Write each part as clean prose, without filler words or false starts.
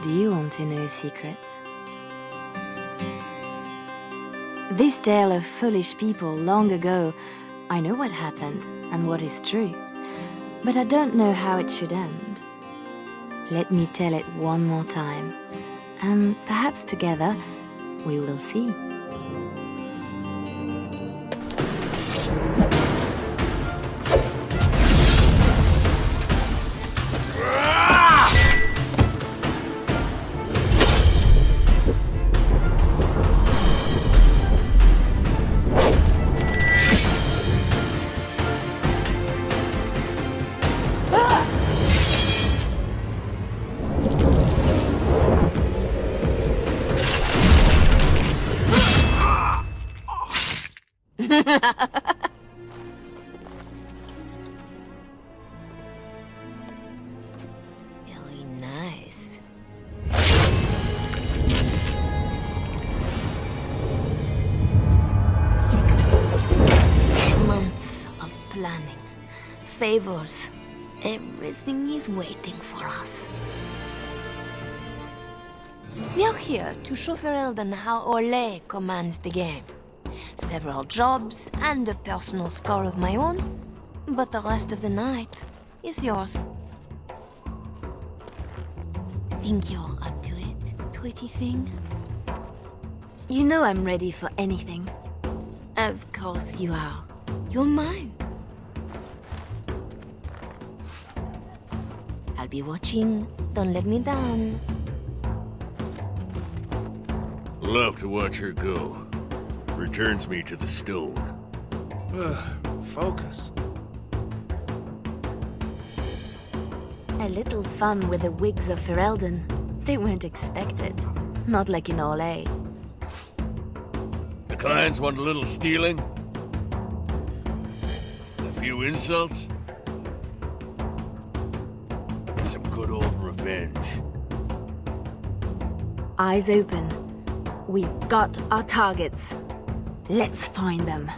Do you want to know a secret? This tale of foolish people long ago, I know what happened and what is true, but I don't know how it should end. Let me tell it one more time, and perhaps together we will see. Very nice. Months of planning, favors, everything is waiting for us. We are here to show Ferelden how Olay commands the game. Several jobs and a personal score of my own, but the rest of the night is yours. Think you're up to it, pretty thing? You know I'm ready for anything. Of course you are. You're mine. I'll be watching. Don't let me down. Love to watch her go. Returns me to the stone. Focus. A little fun with the wigs of Ferelden. They weren't expected. Not like in Olay. The clients want a little stealing? A few insults? Some good old revenge. Eyes open. We've got our targets. Let's find them.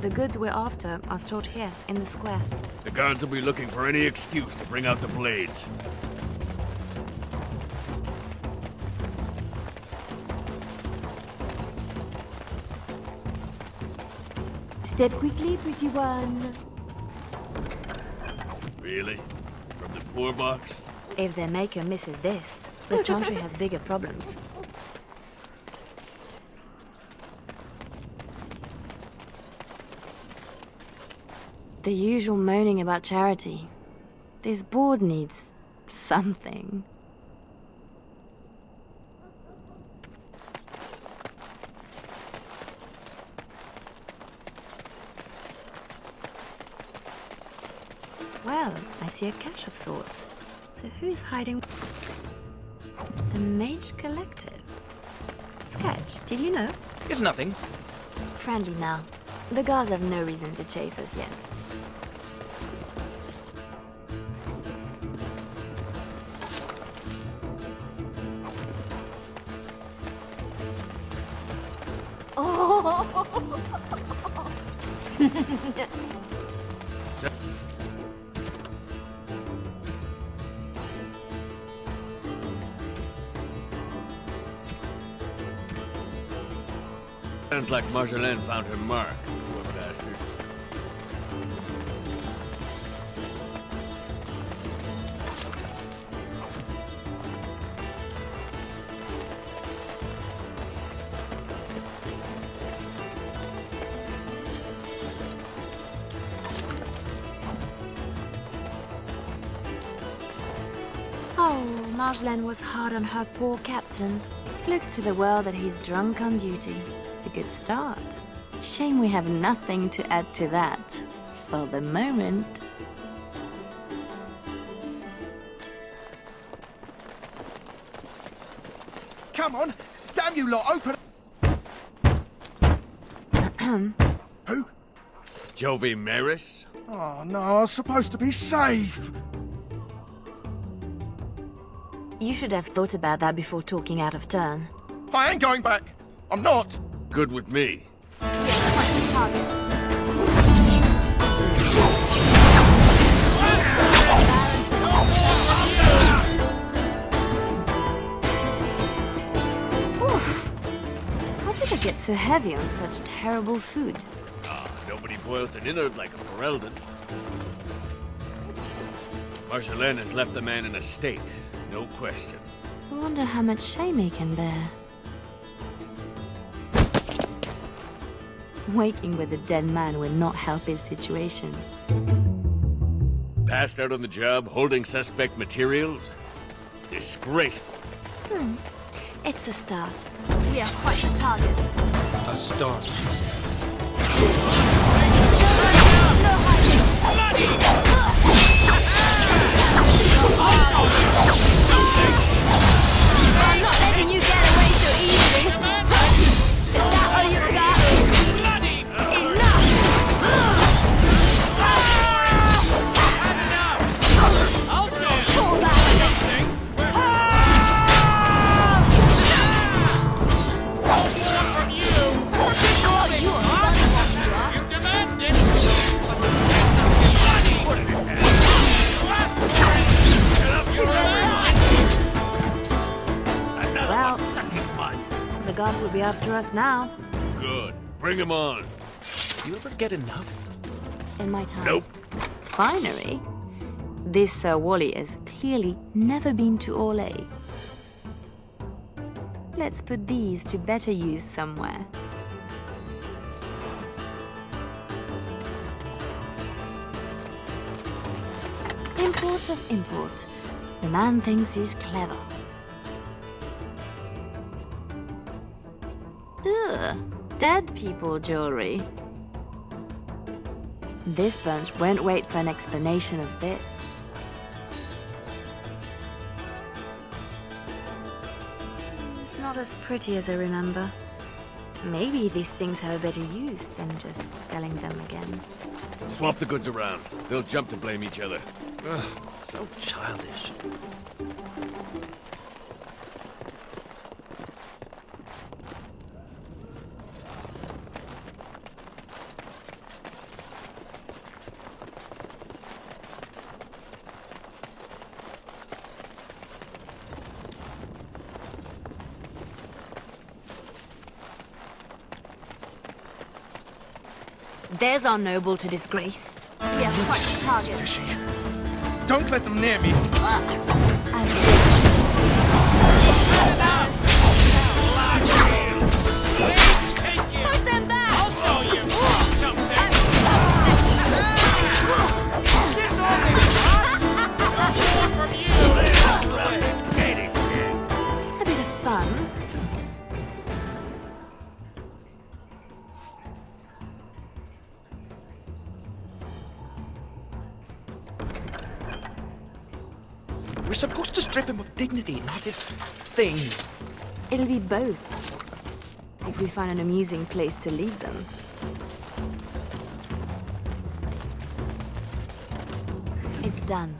The goods we're after are stored here, in the square. The guards will be looking for any excuse to bring out the blades. Step quickly, pretty one. Really? From the poor box? If their maker misses this, the Chantry has bigger problems. The usual moaning about charity. This board needs something. Well, I see a cache of sorts. So who's hiding? The Mage Collective. Sketch, did you know? It's nothing. Friendly now. The guards have no reason to chase us yet. Oh! Sounds like Marjolaine found her mark, poor bastard. Oh, Marjolaine was hard on her poor captain. Looks to the world that he's drunk on duty. A good start. Shame we have nothing to add to that. For the moment. Come on! Damn you lot, open... Who? Jovi Maris? Oh no, I was supposed to be safe! You should have thought about that before talking out of turn. I ain't going back! I'm not! Good with me. Oof. How did it get so heavy on such terrible food? Nobody boils an innard like a Ferelden. Marjolaine has left the man in a state, no question. I wonder how much shame he can bear. Waking with a dead man will not help his situation. Passed out on the job, holding suspect materials? Disgraceful. It's a start. We are quite the target. A start, she said. No hiding! I'm not letting you get away so easily. Is that all you got? Enough! I'll show you Pull back. something. More from you. Oh, you are funny. You demand it. Bloody. Well, Sucking mud. the god will be after us now. Good. Bring him on. You ever get enough? In my time. Nope. Finery? This Sir Wally has clearly never been to Orlais. Let's put these to better use somewhere. Import of import. The man thinks he's clever. Ugh, dead people jewelry. This bunch won't wait for an explanation of this. It's not as pretty as I remember. Maybe these things have a better use than just selling them again. Swap the goods around. They'll jump to blame each other. Ugh, so childish. There's our noble to disgrace. We are quite the target. Fishy. Don't let them near me! Put them back! I'll show you something. More from you. A bit of fun. We're supposed to strip him of dignity, not his thing. It'll be both. If we find an amusing place to leave them. It's done.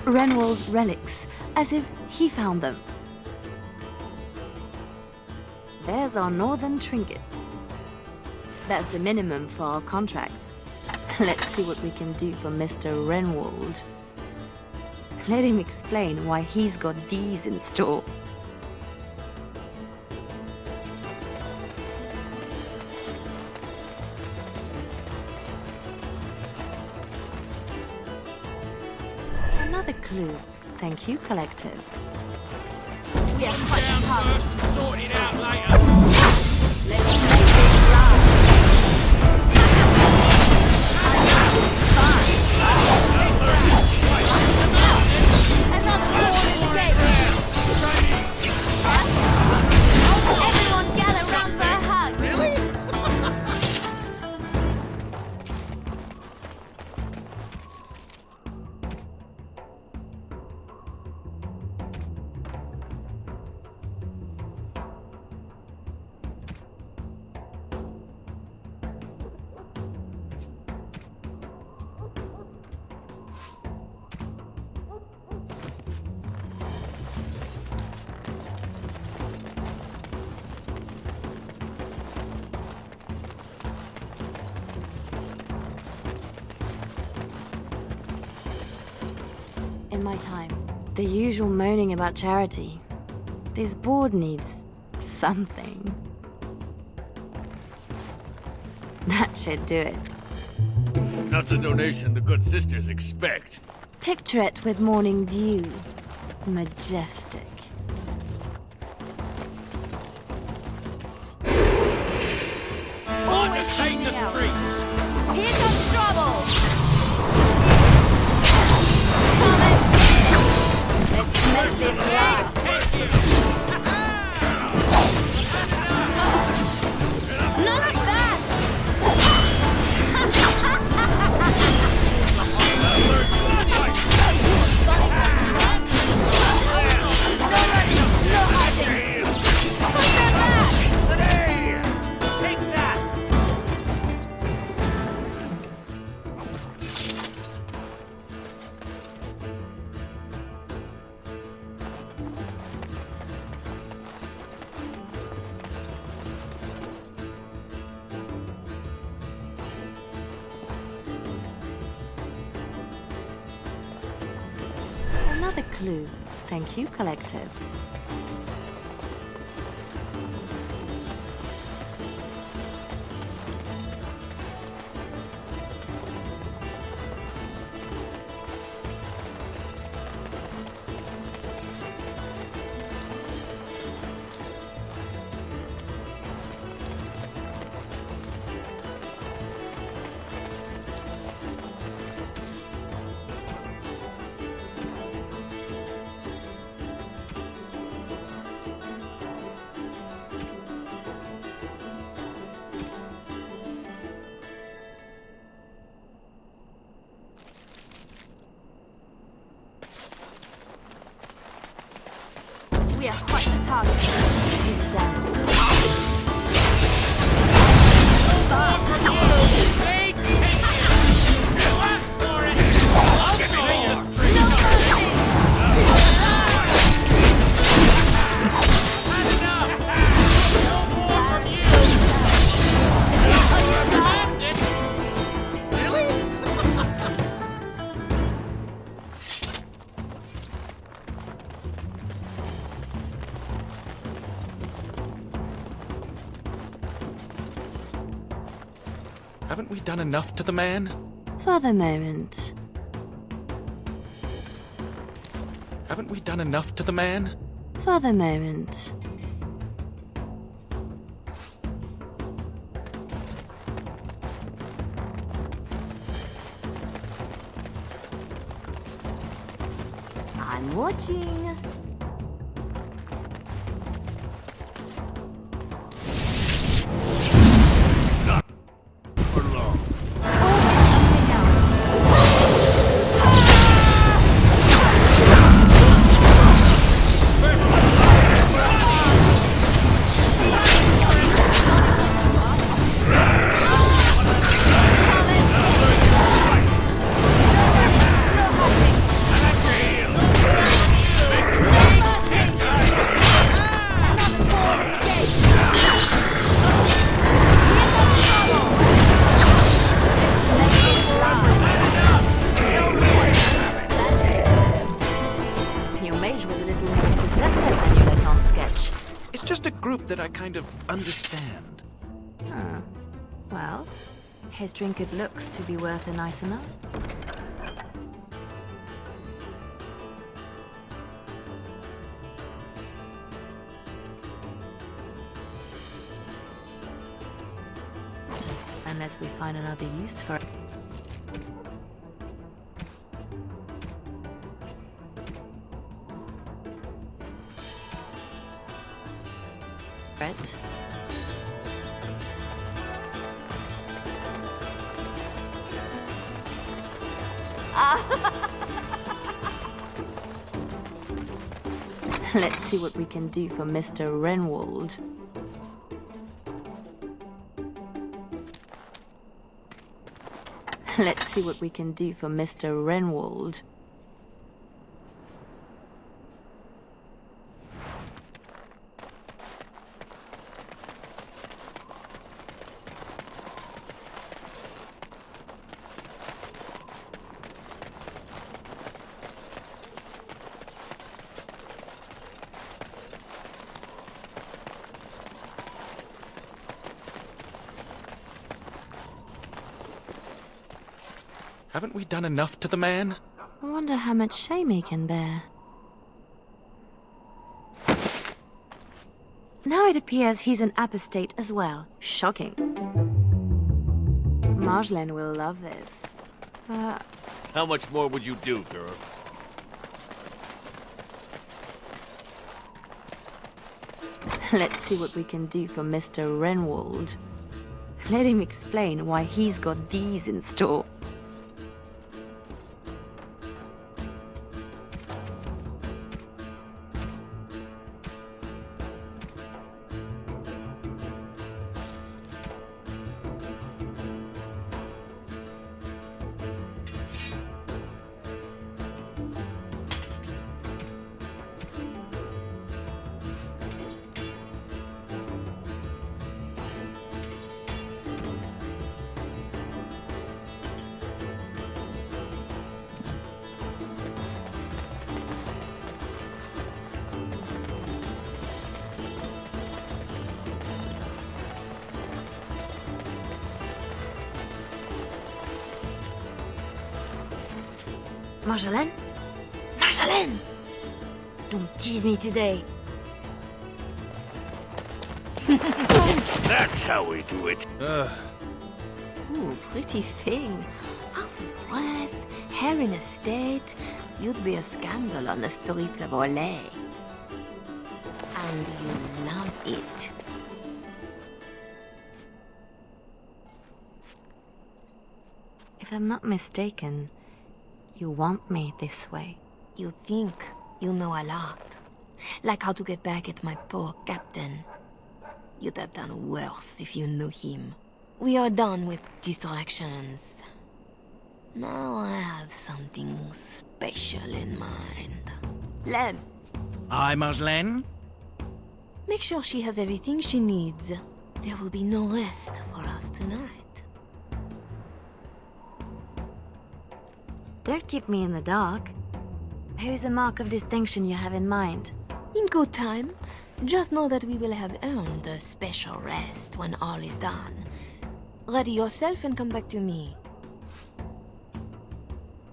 Renwald's relics, as if he found them. There's our northern trinkets. That's the minimum for our contracts. Let's see what we can do for Mr. Renwald. Let him explain why he's got these in store. Another clue. Thank you, Collective. We are quite Down hard. first and sort it out later. Let's make this last. Another call in the gate. Everyone gather round for a hug. Really? In my time, the usual moaning about charity. This board needs something. That should do it. Not the donation the good sisters expect. Picture it with morning dew. Majestic. Always take the streets. Here comes trouble! Let's make this last. None of that! No hiding! Put them back! Take that. Another clue. Thank you, Collective. We are quite the target. It's done. Big picture. You asked for it. I'll see you straight. Had enough. No more from you. Bastard. Really? Haven't we done enough to the man? For the moment. Haven't we done enough to the man? For the moment. I'm watching. For long. group that I kind of understand. Oh. Well, his trinket looks to be worth a nice amount. Unless we find another use for it. Right. Let's see what we can do for Mr. Renwald. Let's see what we can do for Mr. Renwald. Haven't we done enough to the man? I wonder how much shame he can bear. Now it appears he's an apostate as well. Shocking. Marjolaine will love this. But How much more would you do, girl? let's see what we can do for Mr. Renwald. Let him explain why he's got these in store. Marjolaine? Marjolaine! Don't tease me today. That's how we do it. Ooh, pretty thing. Out of breath, hair in a state. You'd be a scandal on the streets of Orlais. And you love it. If I'm not mistaken, you want me this way. You think you know a lot. Like how to get back at my poor captain. You'd have done worse if you knew him. We are done with distractions. Now I have something special in mind. Lem, Aye, Marjolaine? make sure she has everything she needs. There will be no rest for us tonight. Don't keep me in the dark. Who's the mark of distinction you have in mind? In good time. Just know that we will have earned a special rest when all is done. Ready yourself and come back to me.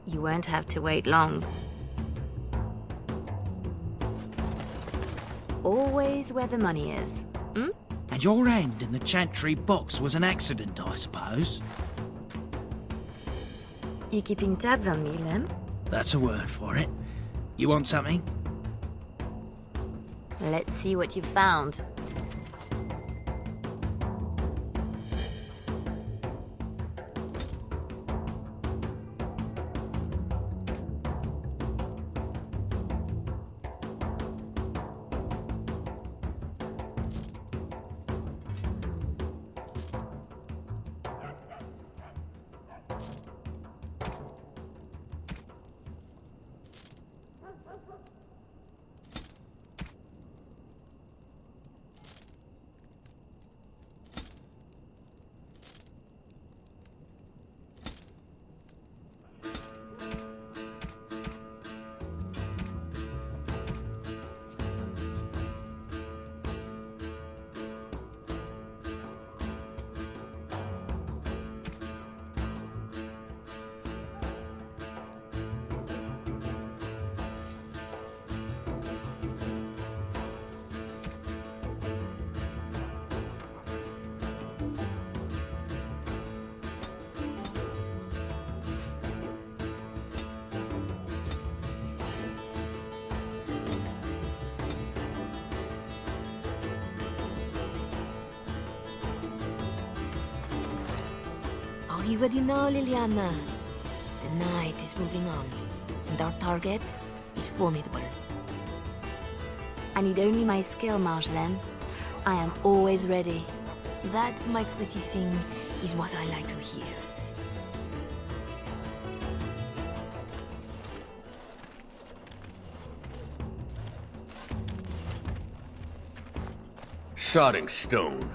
You won't have to wait long. Always where the money is. Hmm? And your hand in the chantry box was an accident, I suppose? You keeping tabs on me, Lem? That's a word for it. You want something? Let's see what you found. You already know, Leliana. The night is moving on, and our target is formidable. I need only my skill, Marjolaine. I am always ready. That, my pretty thing, is what I like to hear. Sodding stone.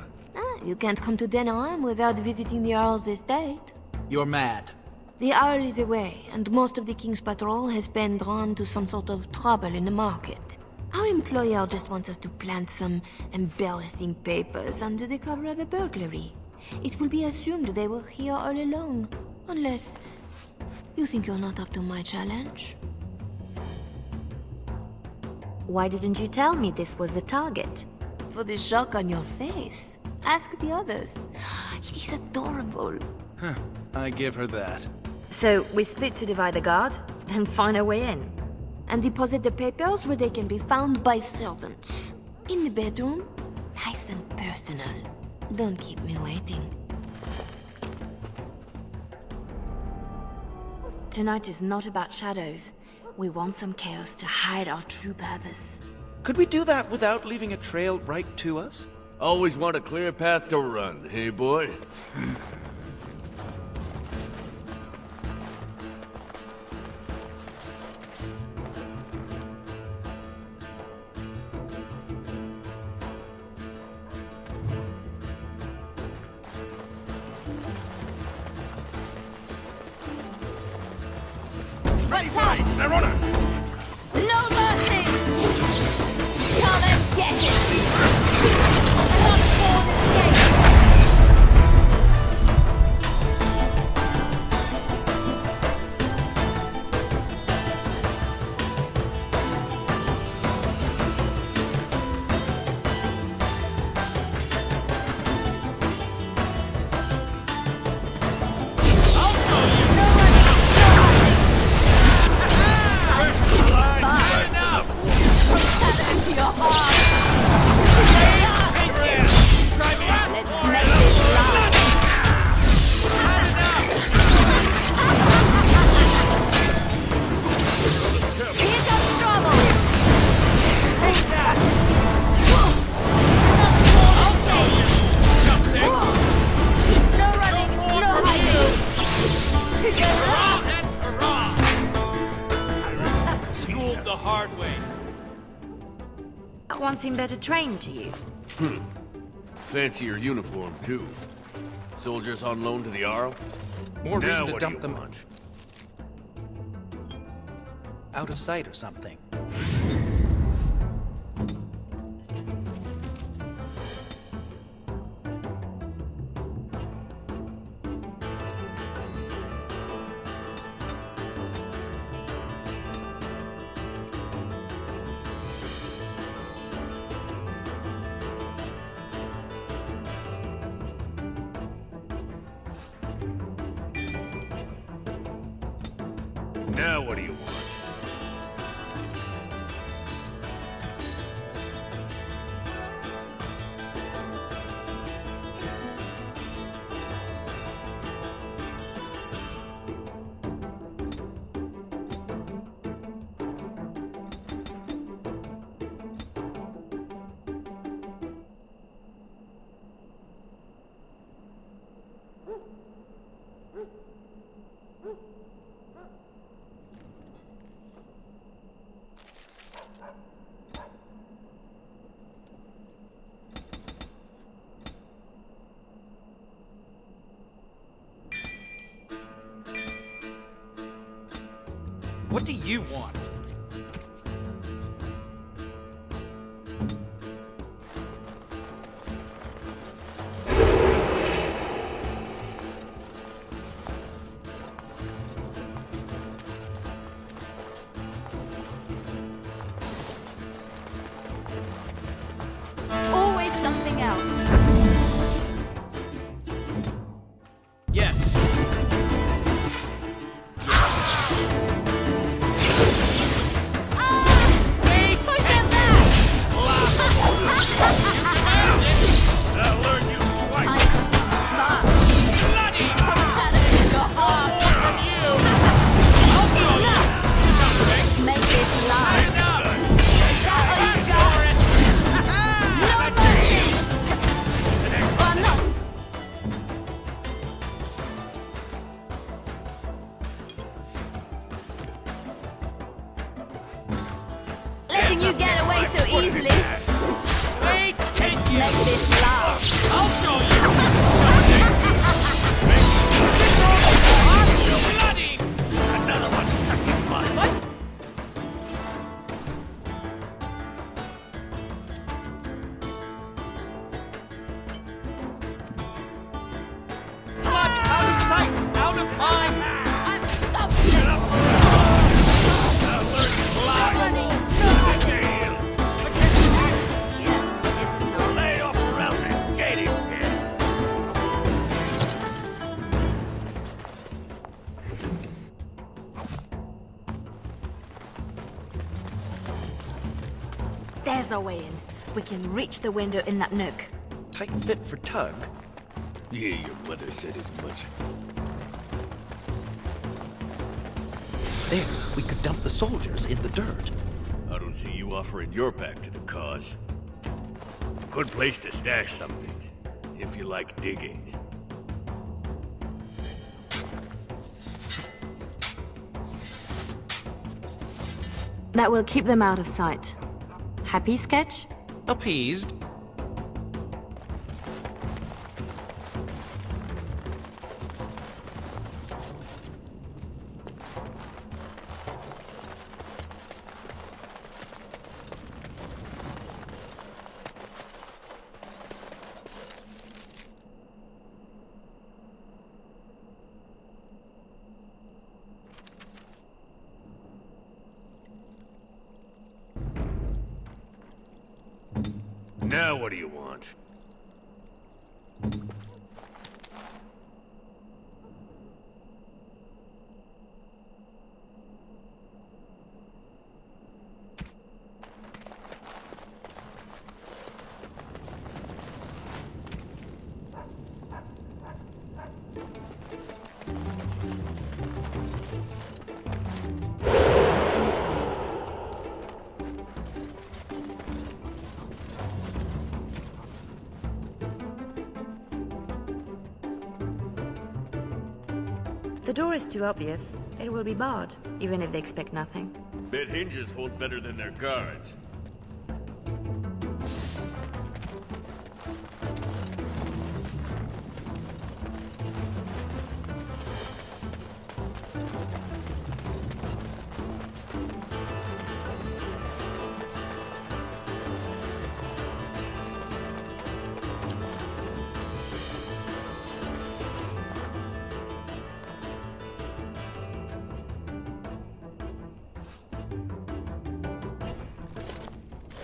You can't come to Denham without visiting the Earl's estate. You're mad. The Earl is away, and most of the King's patrol has been drawn to some sort of trouble in the market. Our employer just wants us to plant some embarrassing papers under the cover of a burglary. It will be assumed they were here all along, unless you think you're not up to my challenge. Why didn't you tell me this was the target? For the shock on your face. Ask the others. It is adorable. I give her that. So we split to divide the guard, then find a way in. And deposit the papers where they can be found by servants. In the bedroom, nice and personal. Don't keep me waiting. Tonight is not about shadows. We want some chaos to hide our true purpose. Could we do that without leaving a trail right to us? Always want a clear path to run, hey boy? Ready, right! They're on her! No mercy! Come and get it! Another sword escape! I'll show you! Enough! To your heart! Thank you! Try me! Let's make this last. Here comes trouble! Take that! I'll show you something! No running, no hiding! Hurrah and hurrah! Schooled the hard way. That one seemed better trained to you. Fancy your uniform, too. Soldiers on loan to the Arl? More Now reason to what do dump you them want? out of sight or something. Now what do you want? What do you want? Always something else. Yes. letting you get away so easily. Hey, take you! Make this last. I'll show you something! Bloody! Another one stuck in my... What? Blood out of sight! Out of mind! Lay off around that Katie's dead. There's our way in. We can reach the window in that nook. Tight fit for Tug. Yeah, your mother said as much. There, we could dump the soldiers in the dirt. I don't see you offering your back to the cause. Good place to stash something, if you like digging. That will keep them out of sight. Happy, Sketch? Appeased. Now what do you want? The door is too obvious. It will be barred, even if they expect nothing. Bet hinges hold better than their guards.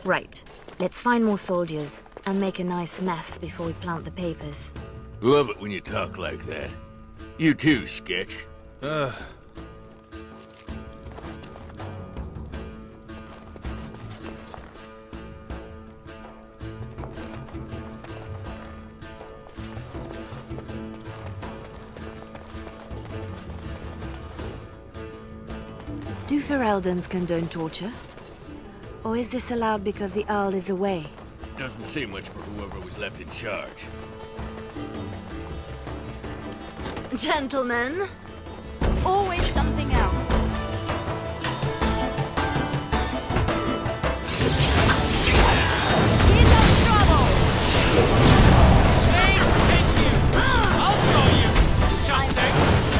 Right. Let's find more soldiers and make a nice mess before we plant the papers. Love it when you talk like that. You too, Sketch. Do Ferelden's condone torture? Or is this allowed because the Earl is away? Doesn't say much for whoever was left in charge. Gentlemen, always something else. He's in trouble! Hey, take you! I'll show you something!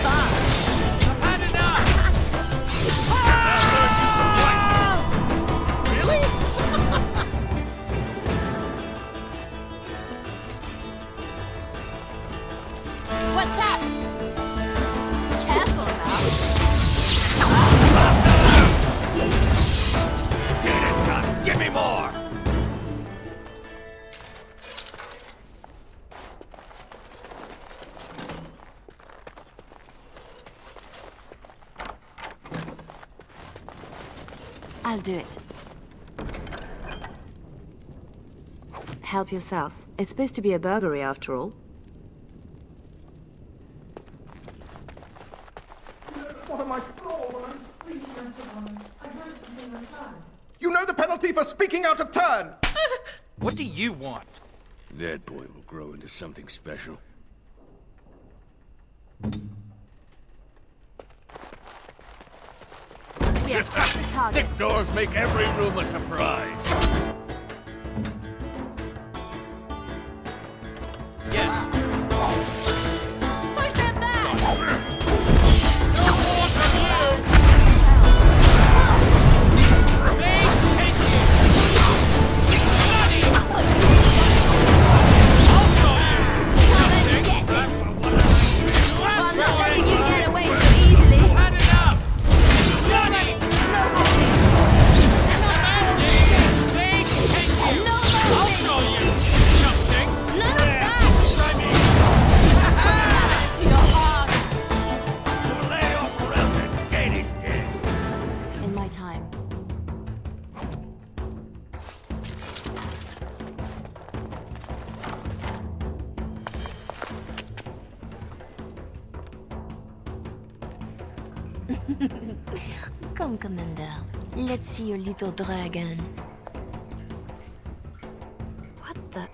I've had enough! Really? Watch out! Careful now. Get it done! Give me more! I'll do it. Help yourselves. It's supposed to be a burglary after all. You know the penalty for speaking out of turn! What do you want? That boy will grow into something special. We We have cracked the target. Thick doors make every room a surprise. Yes. Push them back! No more from you! Big pinky! Bloody! I'll show you something! I'm not letting you get away so easily. Had enough! Bloody! Big pinky! I'll show you something! None of that! Try me! To your heart. Lay off around the gate is dead. In my time. Come, Commander. Let's see your little dragon. What the?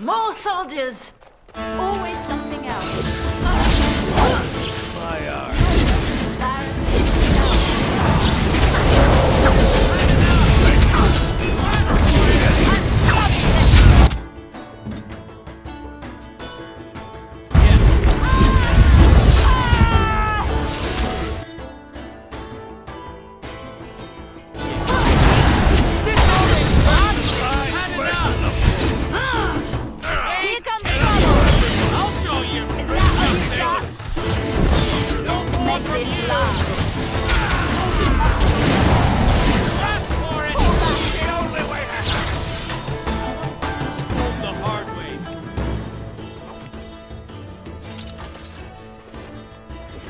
More soldiers! Always something else. My arm. Here comes trouble! I'll show you Is that what you got? Make this last. Ask for it! The only way to Schooled the hard way.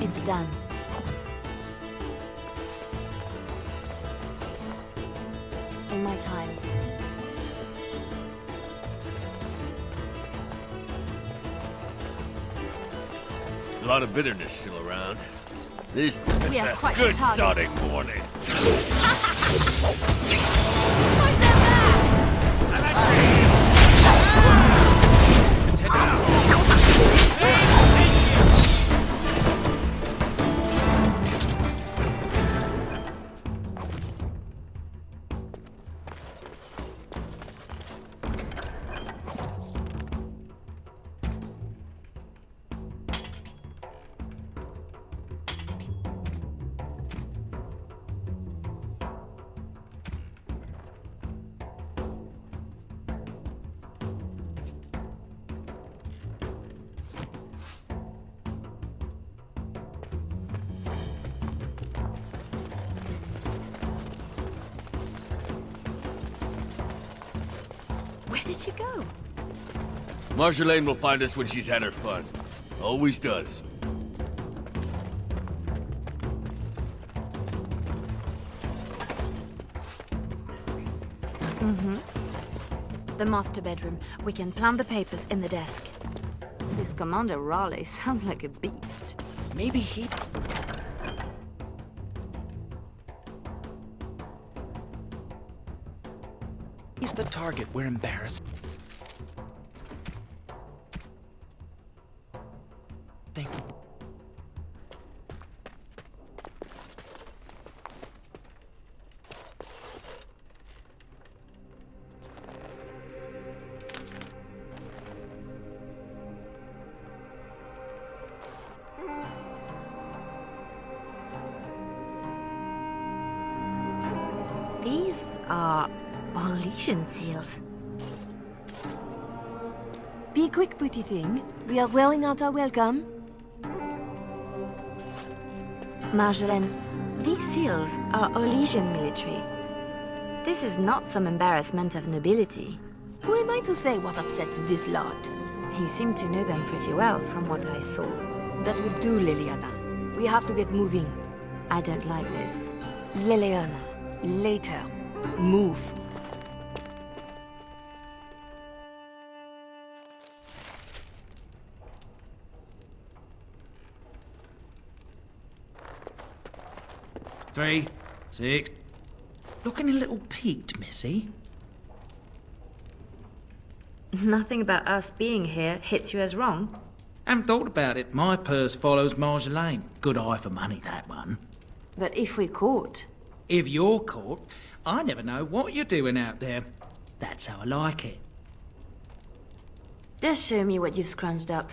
It's done. In my time. A lot of bitterness still around. This We have quite a good target. sodding morning. Push them back! Where did she go? Marjolaine will find us when she's had her fun. Always does. The master bedroom. We can plant the papers in the desk. This Commander Raleigh sounds like a beast. Maybe he... He's the target. We're embarrassed. These are Orlesian seals. Be quick, pretty thing. We are wearing out our welcome. Marjolaine, these seals are Orlesian military. This is not some embarrassment of nobility. Who am I to say what upsets this lot? You seem to know them pretty well from what I saw. That would do, Leliana. We have to get moving. I don't like this. Leliana, later. Move. Three, 6. Looking a little peaked, Missy. Nothing about us being here hits you as wrong. Haven't thought about it. My purse follows Marjolaine. Good eye for money, that one. But if we're caught... If you're caught, I never know what you're doing out there. That's how I like it. Just show me what you've scrunched up.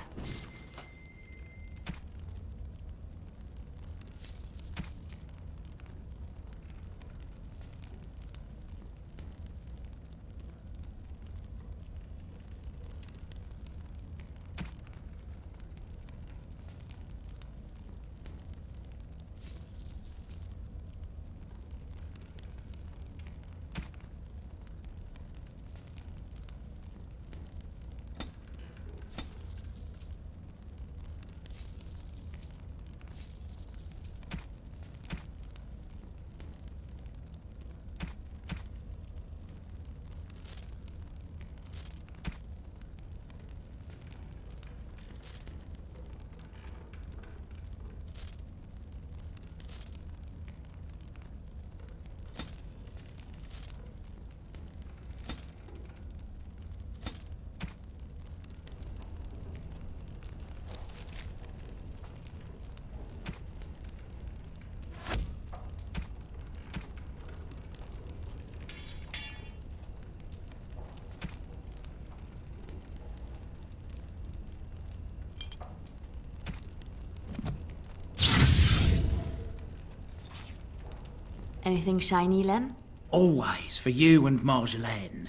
Anything shiny, Lem? Always for you and Marjolaine.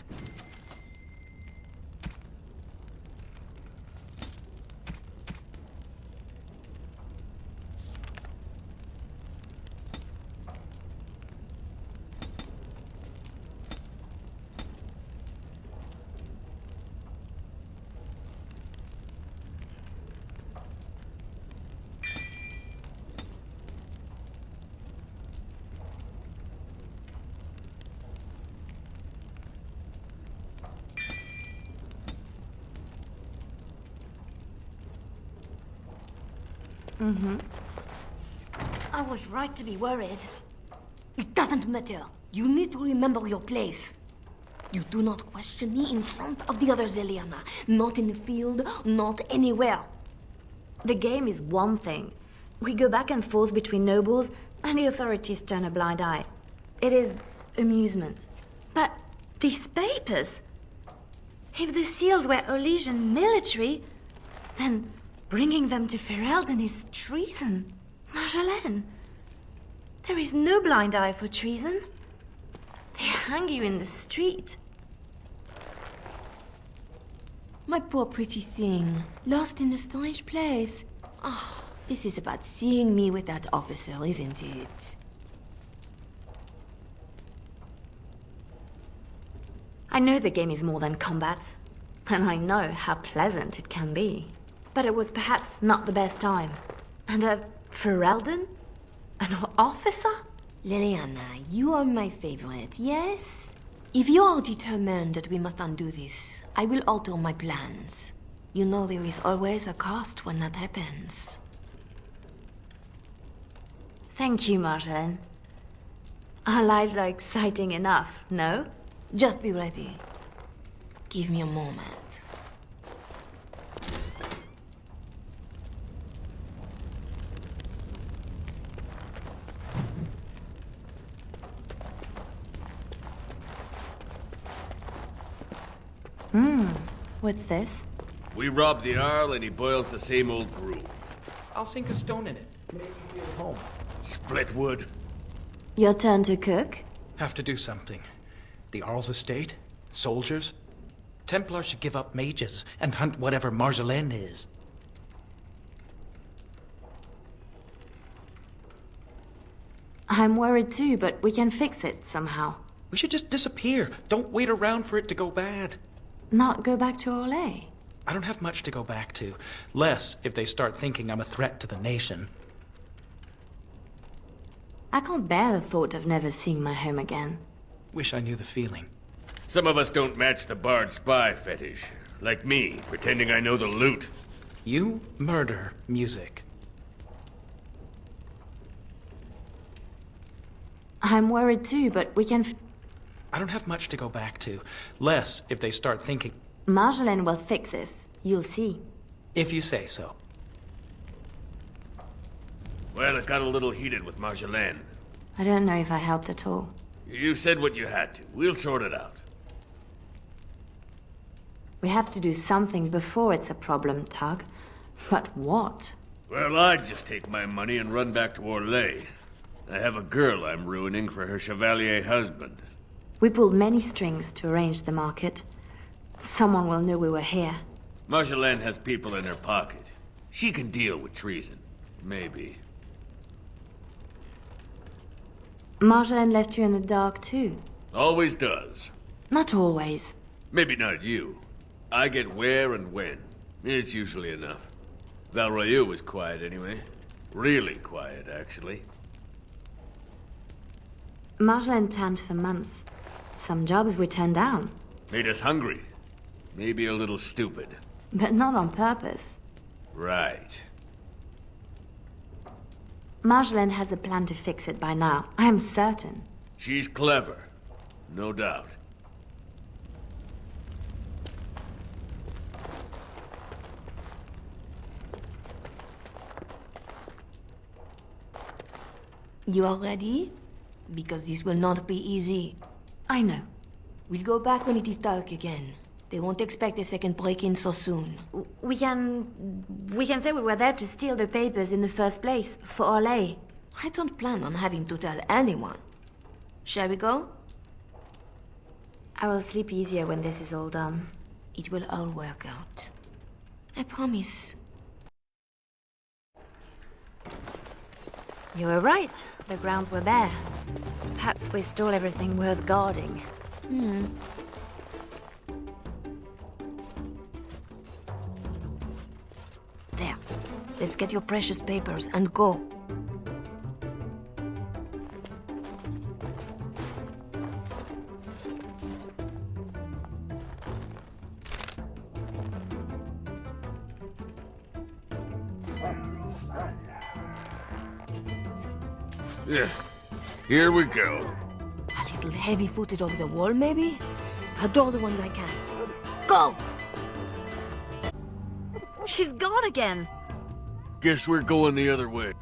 I was right to be worried. It doesn't matter. You need to remember your place. You do not question me in front of the others, Leliana. Not in the field, not anywhere. The game is one thing. We go back and forth between nobles, and the authorities turn a blind eye. It is amusement. But these papers... If the seals were Olesian military, then bringing them to Ferelden is treason. Marjolaine, there is no blind eye for treason. They hang you in the street. My poor pretty thing, lost in a strange place. Ah, this is about seeing me with that officer, isn't it? I know the game is more than combat, and I know how pleasant it can be. But it was perhaps not the best time. And Ferelden? An officer? Leliana, you are my favorite, yes? If you are determined that we must undo this, I will alter my plans. You know there is always a cost when that happens. Thank you, Marjolaine. Our lives are exciting enough, no? Just be ready. Give me a moment. What's this? We rob the Arl and he boils the same old brew. I'll sink a stone in it. Make you feel at home. Split wood. Your turn to cook? Have to do something. The Arl's estate? Soldiers? Templars should give up mages and hunt whatever Marjolaine is. I'm worried too, but we can fix it somehow. We should just disappear. Don't wait around for it to go bad. Not go back to Olay. I don't have much to go back to. Less if they start thinking I'm a threat to the nation. I can't bear the thought of never seeing my home again. Wish I knew the feeling. Some of us don't match the bard spy fetish. Like me, pretending I know the loot. You murder music. I'm worried too, but we can... I don't have much to go back to. Less if they start thinking. Marjolaine will fix this. You'll see. If you say so. Well, it got a little heated with Marjolaine. I don't know if I helped at all. You said what you had to. We'll sort it out. We have to do something before it's a problem, Tug. But what? Well, I'd just take my money and run back to Orlais. I have a girl I'm ruining for her Chevalier husband. We pulled many strings to arrange the market. Someone will know we were here. Marjolaine has people in her pocket. She can deal with treason. Maybe. Marjolaine left you in the dark too. Always does. Not always. Maybe not you. I get where and when. It's usually enough. Valroyu was quiet anyway. Really quiet, actually. Marjolaine planned for months. Some jobs we turned down. Made us hungry. Maybe a little stupid. But not on purpose. Right. Marjolaine has a plan to fix it by now. I am certain. She's clever. No doubt. You are ready? Because this will not be easy. I know. We'll go back when it is dark again. They won't expect a second break-in so soon. We can say we were there to steal the papers in the first place, for Orlais. I don't plan on having to tell anyone. Shall we go? I will sleep easier when this is all done. It will all work out. I promise. You were right. The grounds were bare. Perhaps we stole everything worth guarding. There. Let's get your precious papers and go. Yeah. Here we go. A little heavy-footed over the wall, maybe? I'll draw the ones I can. Go! She's gone again! Guess we're going the other way.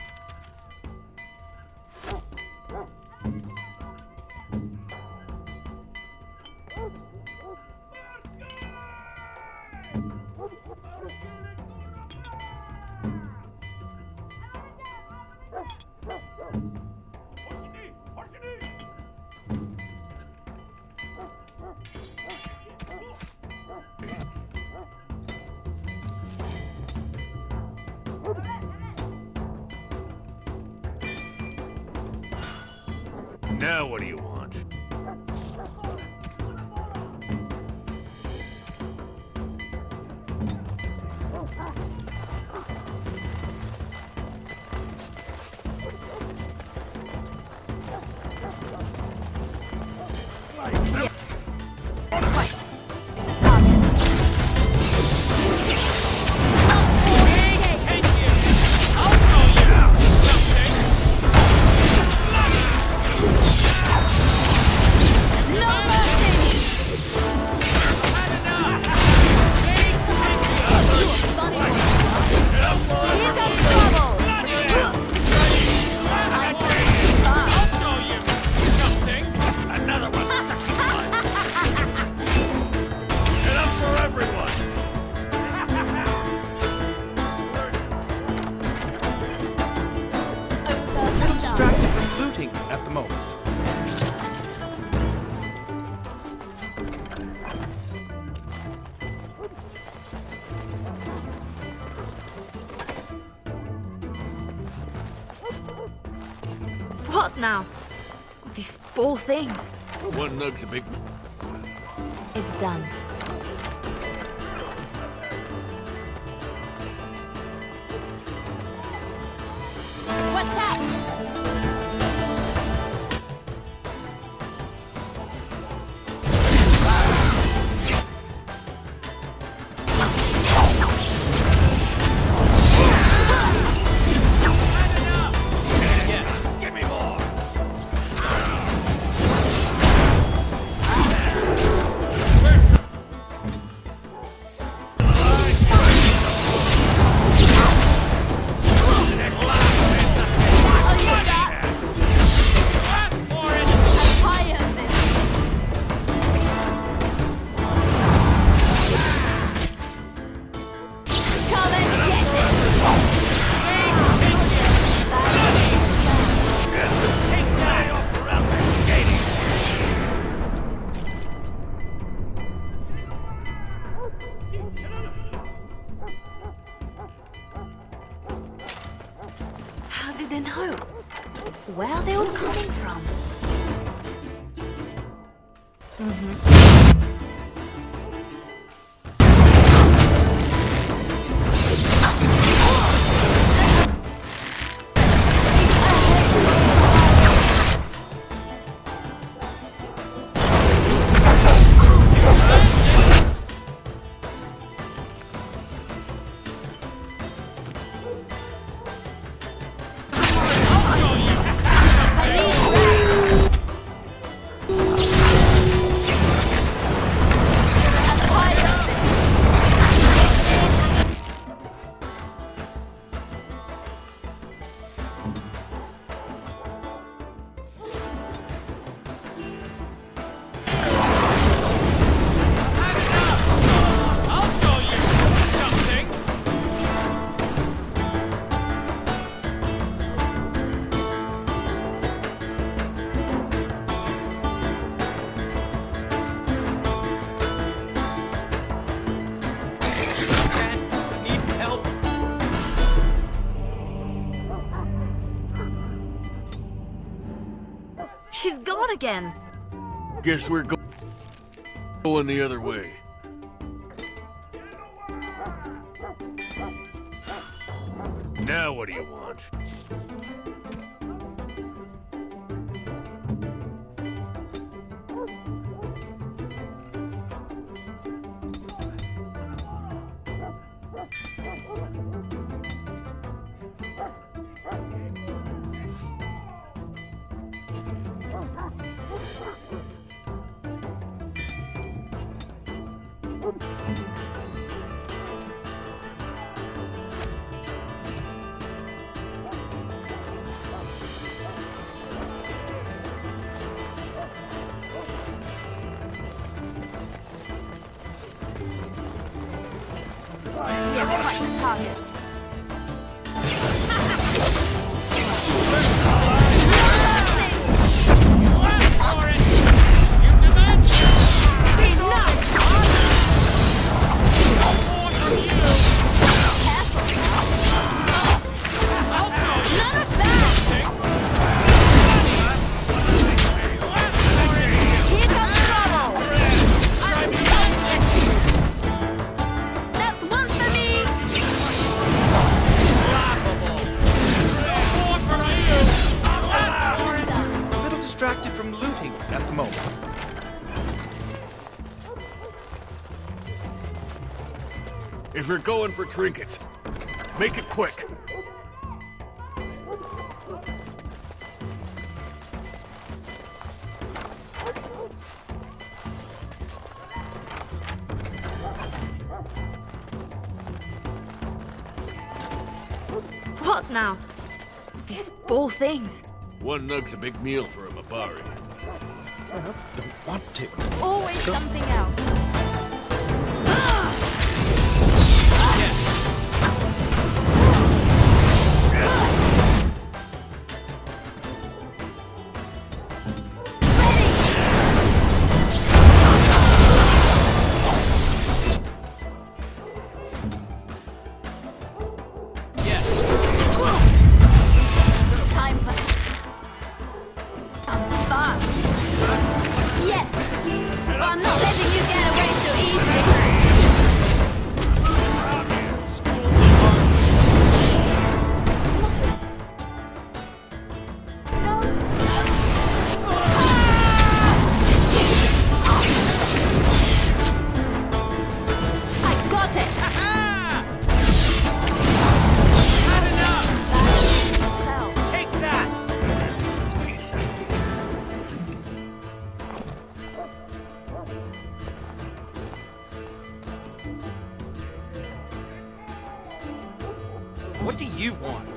Now what do you want? Distracted from looting at the moment. What now? These poor things. One nug's a big... It's done. Watch out! Give me more! How did they know? Where are they all coming from? I'll show you something. Need help? She's gone again. Guess we're going the other way. Now what do you want? Yeah, quite the target. That's one for me! A little distracted from looting at the moment. If you're going for trinkets, make it quick. What now? These poor things. One nug's a big meal for a Mabari. Don't want to. Always something else. Time for some fun. Yes! I'm not letting you get away so easily. I got it! Take that! What do you want?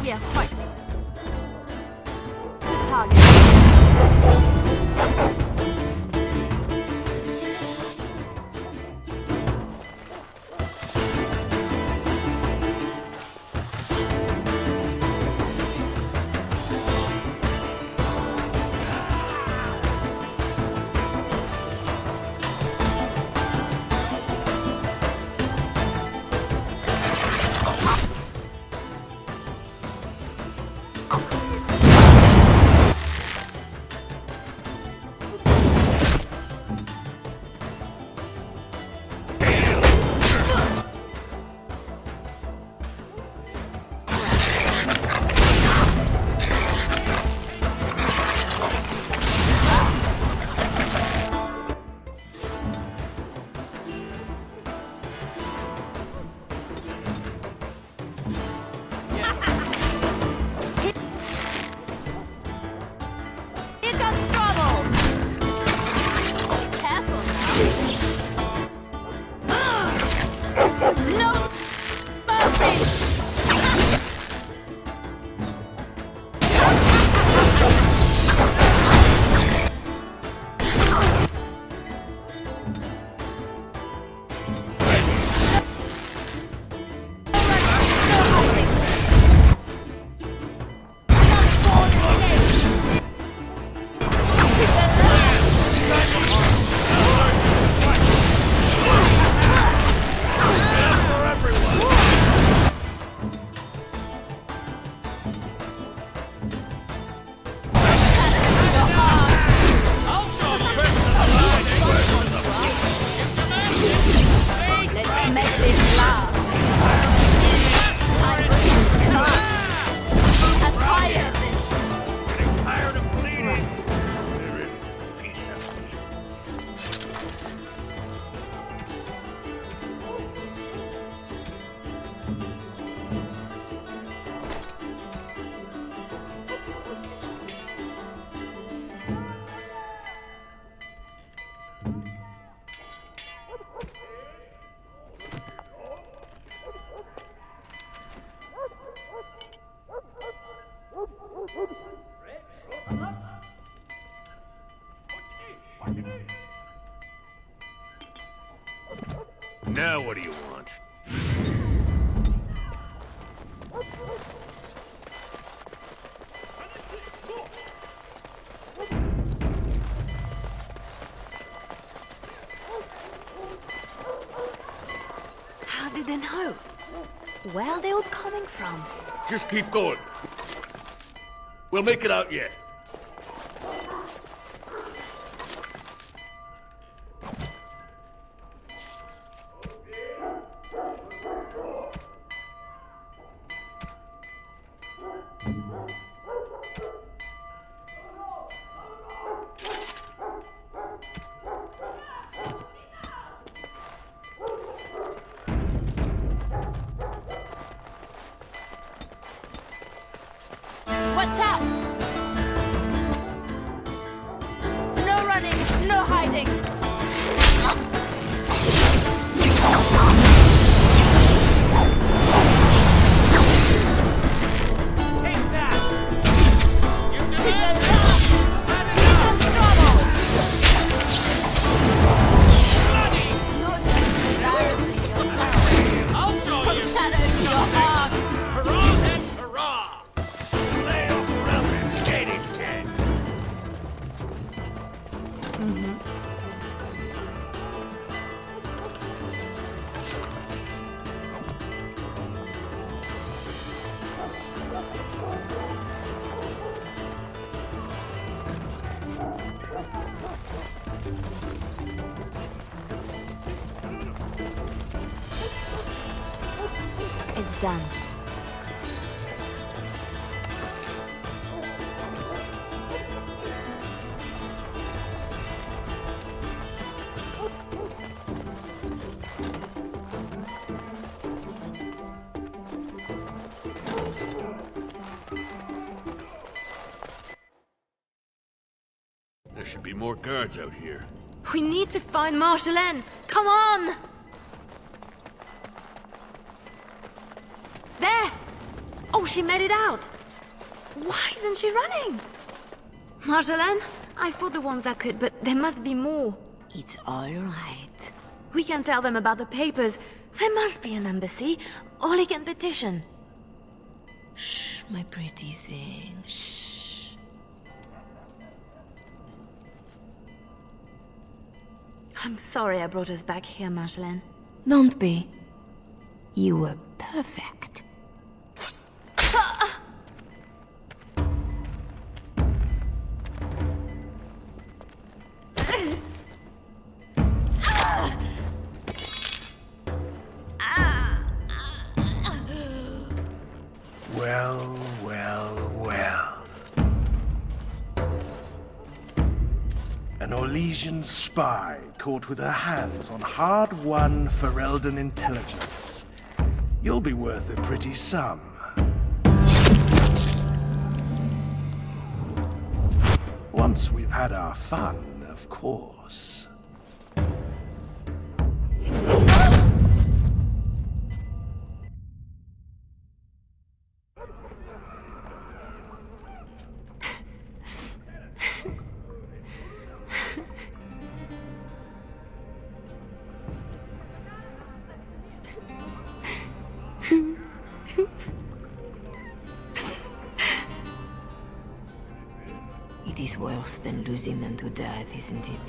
Yeah, right. Good target. Here comes trouble! Careful now. No mercy! I'll show you. Let's make this last. I'm tired of this. Tired of bleeding? There is a piece of me. Now what do you want? How did they know? Where are they all coming from? Just keep going. We'll make it out yet. Watch out! No running, no hiding. Take that. You do Here it. comes trouble. Bloody. You're just embarrassing yourself. I'll show From you. shadow to your heart. Hurrah and hurrah. Lay off around and get his head. It's done. There should be more guards out here. We need to find Marshall N. Come on! There! Oh, she made it out! Why isn't she running? Marjolaine, I fought the ones that could, but there must be more. It's all right. We can tell them about the papers. There must be an embassy, or they can petition. Shh, my pretty thing. Shh. I'm sorry I brought us back here, Marjolaine. Don't be. You were perfect. Well, well, well. An Orlesian spy caught with her hands on hard-won Ferelden intelligence. You'll be worth a pretty sum. Once we've had our fun, of course. It is worse than losing them to death, isn't it?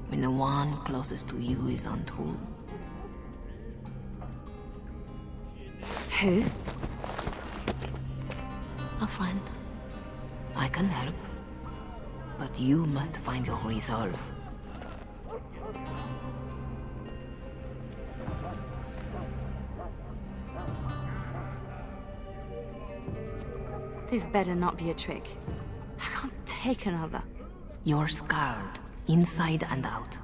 When the one closest to you is untold. Who? A friend. I can help. But you must find your resolve. This better not be a trick. I can't take another. You're scarred, inside and out.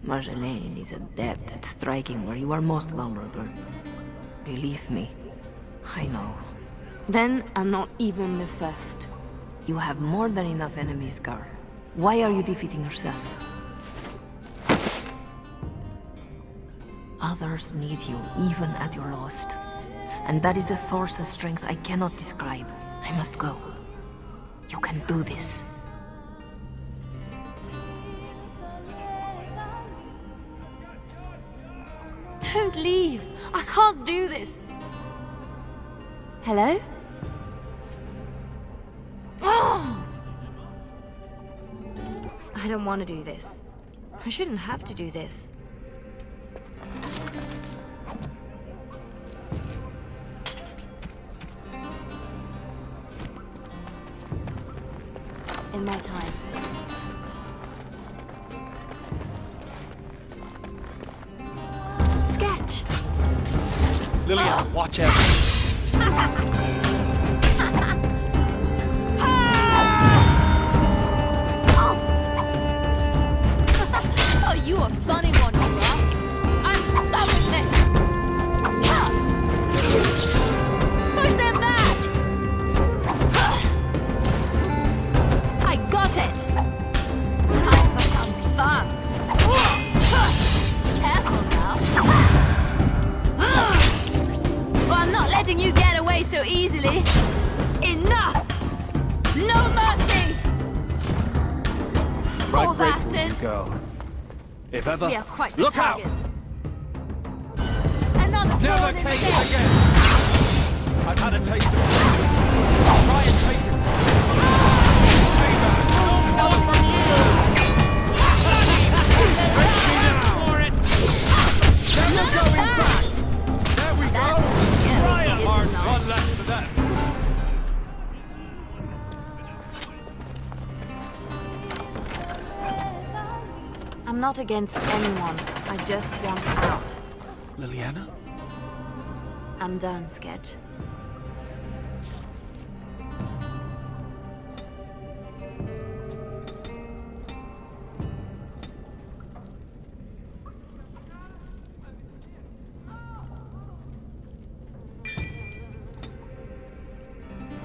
Marjolaine is adept at striking where you are most vulnerable. Believe me, I know. Then I'm not even the first. You have more than enough enemies, girl. Why are you defeating yourself? Others need you, even at your lowest. And that is a source of strength I cannot describe. I must go. You can do this. Don't leave! I can't do this! Hello? Oh! I don't want to do this. I shouldn't have to do this. In my time. Sketch! Leliana, watch out. Oh, you a funny one, you are. I'm done with this. Push them back! I got it! Time for some fun! Careful now! Well, I'm not letting you get away so easily! Enough! No mercy! Poor bastard! Girl. If ever, We are quite the look out! target. Another Never thorn in take the it flesh. again! I've had a taste of it. Try and take it. Payback! Another from you! Reach me now! For it! Never going back! There we go! Try it It's hard! nice. One less for them. I'm not against anyone. I just want out. Leliana? I'm done, Sketch.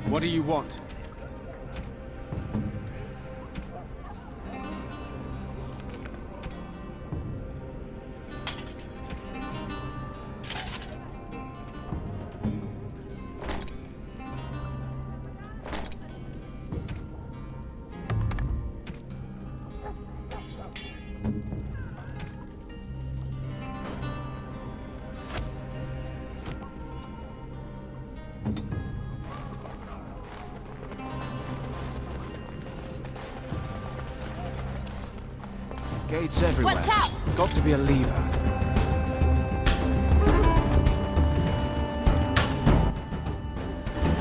What do you want? Gates everywhere. Watch out! Got to be a lever.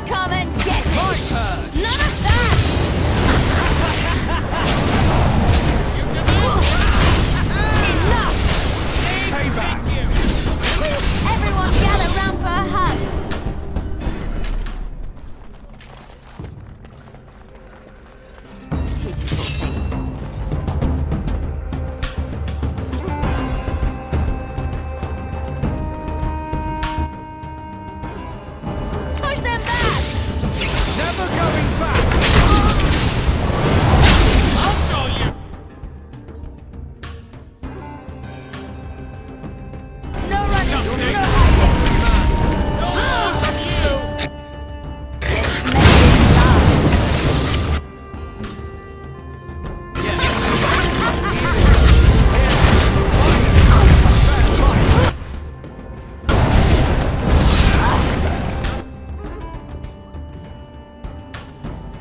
Come and get it! None of that! Enough! Payback! Everyone gather round for a hug! Pitiful things. Push them back! Never going back! I'll show you! No running! Something. No hiding! No more from you! Let's make it stop.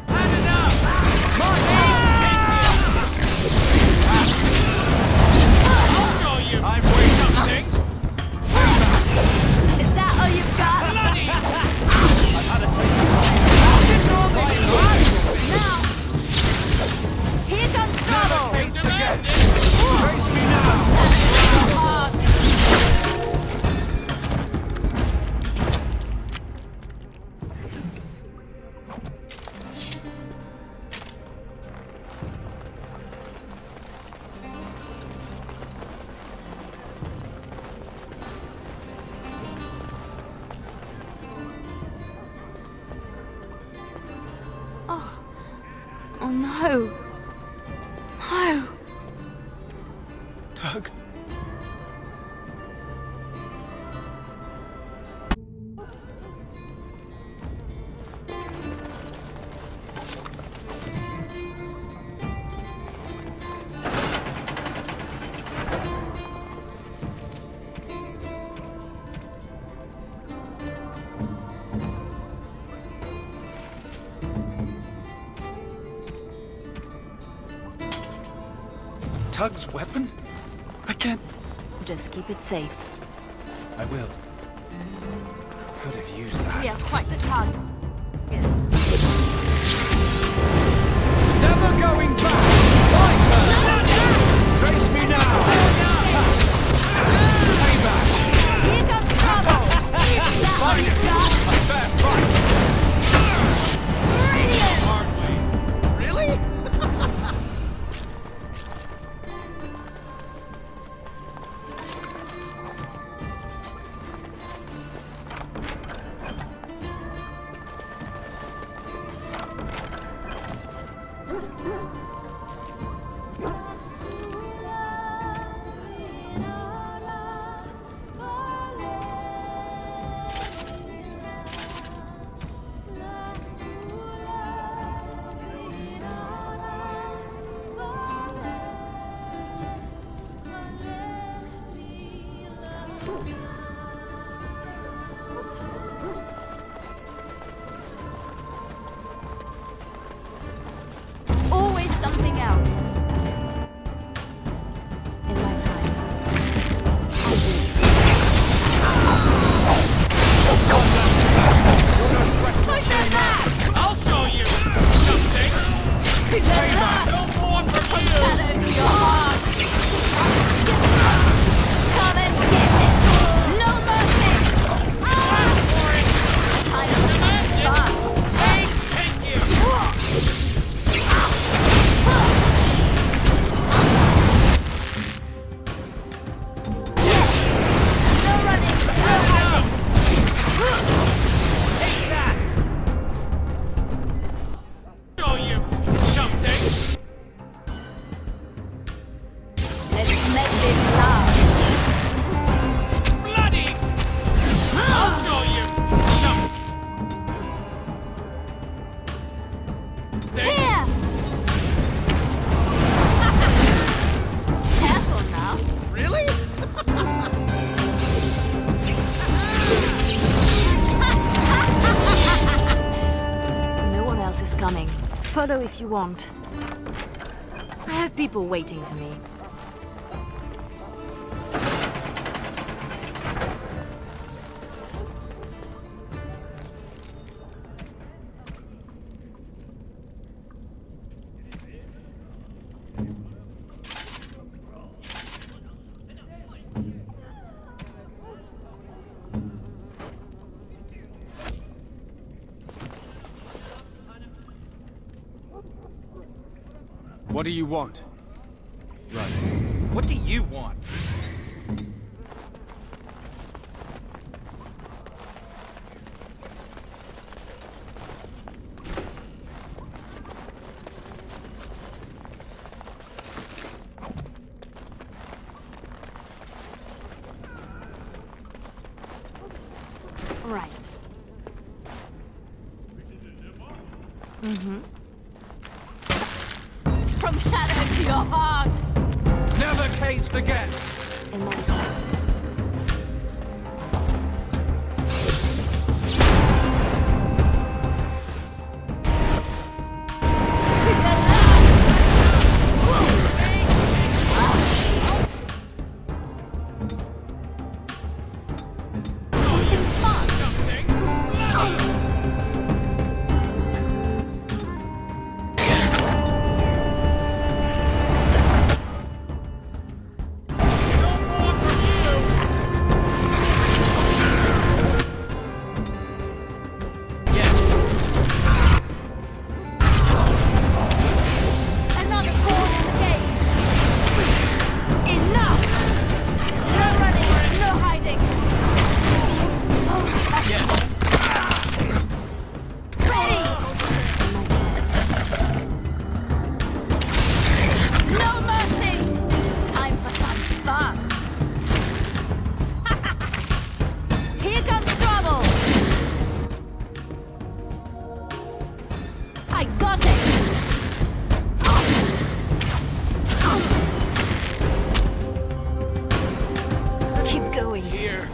Had enough! I'll show you! I've weighed something! Is that all you've got? Bloody! Now! Here comes trouble! Came to end it! Face me now! Hard. Oh no. No. Tug. Tug's weapon? I can't. Just keep it safe. I will. Could have used that. We are quite the target. Never going back! Face me now! Payback! Here comes trouble! Is that all you've got? Fair fight! Brilliant! Hard way. Really? Follow if you want. I have people waiting for me. What do you want? Right. What do you want? Right. Mm-hmm. From shadow to your heart! Never cage the gap! In my time.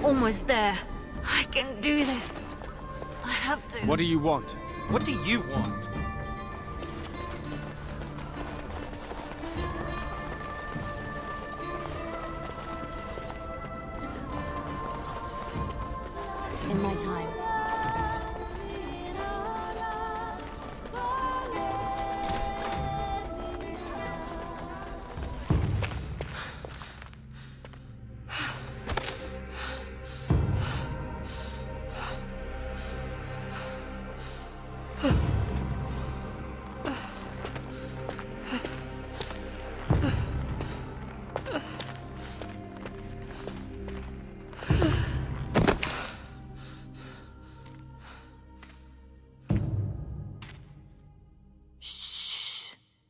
Almost there. I can do this. I have to. What do you want? What do you want? In my time.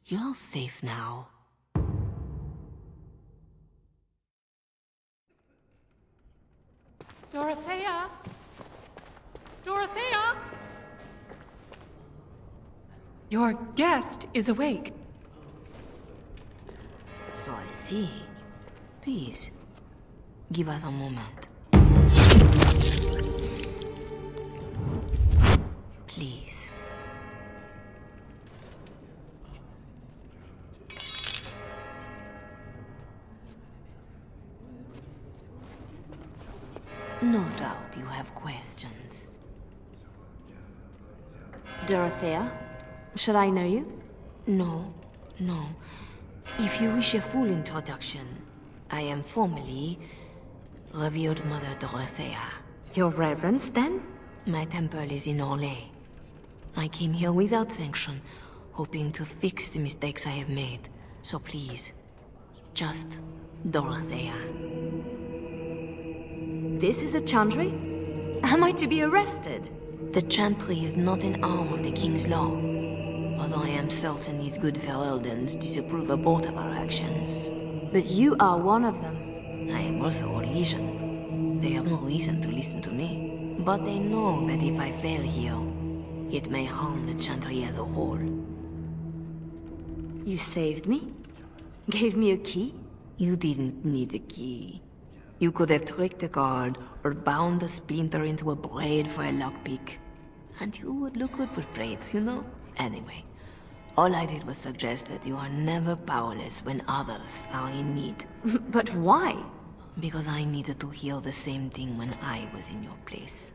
You're safe now. Dorothea? Dorothea? Your guest is awake. So I see. Please, give us a moment. Please. No doubt you have questions. Dorothea? Should I know you? No, no. If you wish a full introduction, I am formally Revered Mother Dorothea. Your Reverence, then? My temple is in Orlais. I came here without sanction, hoping to fix the mistakes I have made. So please, just Dorothea. This is a chantry? Am I to be arrested? The chantry is not an arm of the King's law, although I am certain these good Fereldans disapprove of both of our actions. But you are one of them. I am also a legion. They have no reason to listen to me, but they know that if I fail here, it may harm the chantry as a whole. You saved me? Gave me a key? You didn't need a key. You could have tricked a guard or bound a splinter into a braid for a lockpick. And you would look good with braids, you know? Anyway, All I did was suggest that you are never powerless when others are in need. But why? Because I needed to hear the same thing when I was in your place.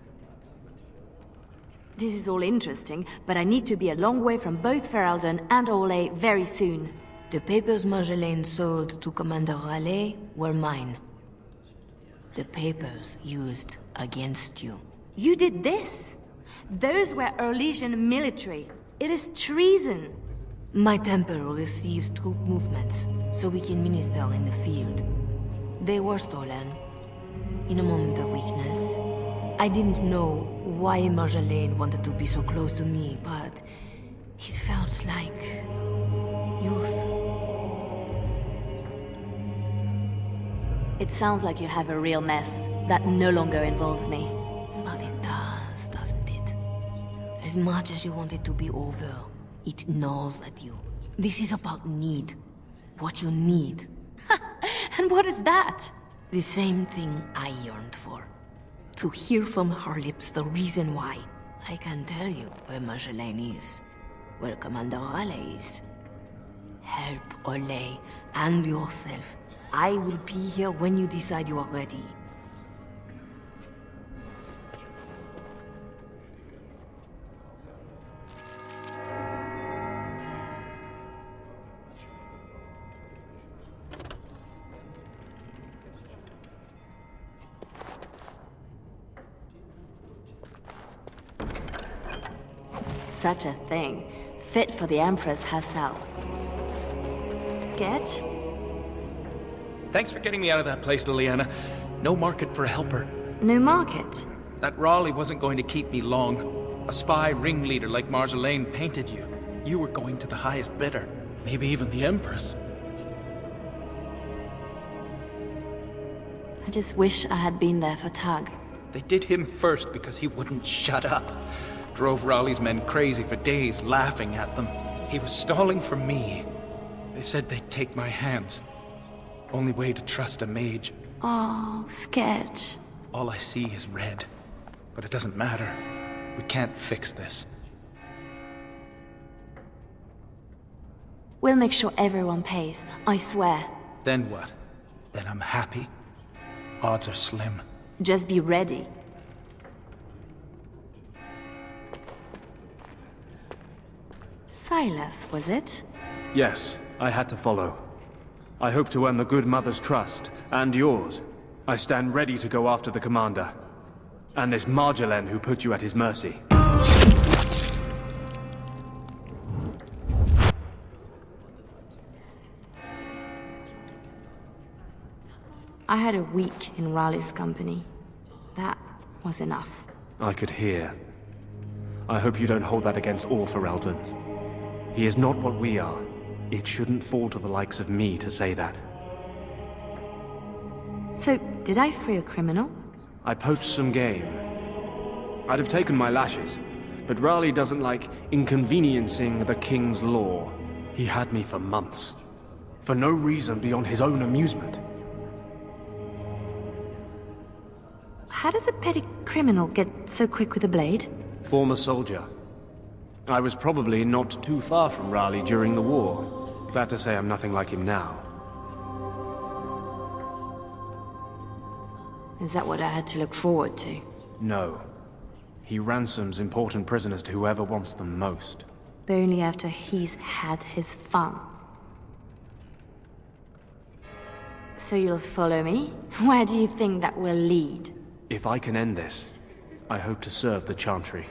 This is all interesting, but I need to be a long way from both Ferelden and Orlais very soon. The papers Marjolaine sold to Commander Raleigh were mine. The papers used against you. You did this? Those were Orlesian military. It is treason. My temple receives troop movements, so we can minister in the field. They were stolen. In a moment of weakness. I didn't know why Marjolaine wanted to be so close to me, but it felt like youth. It sounds like you have a real mess that no longer involves me. But it does, doesn't it? As much as you want it to be over, it gnaws at you. This is about need. What you need. And what is that? The same thing I yearned for. To hear from her lips the reason why. I can tell you where Marjolaine is. Where Commander Raleigh is. Help Orlais and yourself. I will be here when you decide you are ready. Such a thing. Fit for the Empress herself. Sketch? Thanks for getting me out of that place, Leliana. No market for a helper. No market? That Raleigh wasn't going to keep me long. A spy ringleader like Marjolaine painted you. You were going to the highest bidder. Maybe even the Empress. I just wish I had been there for Tug. They did him first because he wouldn't shut up. Drove Raleigh's men crazy for days, laughing at them. He was stalling for me. They said they'd take my hands. Only way to trust a mage. Oh, Sketch. All I see is red. But it doesn't matter. We can't fix this. We'll make sure everyone pays, I swear. Then what? Then I'm happy? Odds are slim. Just be ready. Silas, was it? Yes, I had to follow. I hope to earn the good mother's trust, and yours. I stand ready to go after the commander. And this Marjolaine who put you at his mercy. I had a week in Raleigh's company. That was enough. I could hear. I hope you don't hold that against all Fereldans. He is not what we are. It shouldn't fall to the likes of me to say that. So, did I free a criminal? I poached some game. I'd have taken my lashes, but Raleigh doesn't like inconveniencing the king's law. He had me for months. For no reason beyond his own amusement. How does a petty criminal get so quick with a blade? Former soldier. I was probably not too far from Raleigh during the war. Glad to say I'm nothing like him now. Is that what I had to look forward to? No. He ransoms important prisoners to whoever wants them most. But only after he's had his fun. So you'll follow me? Where do you think that will lead? If I can end this, I hope to serve the Chantry.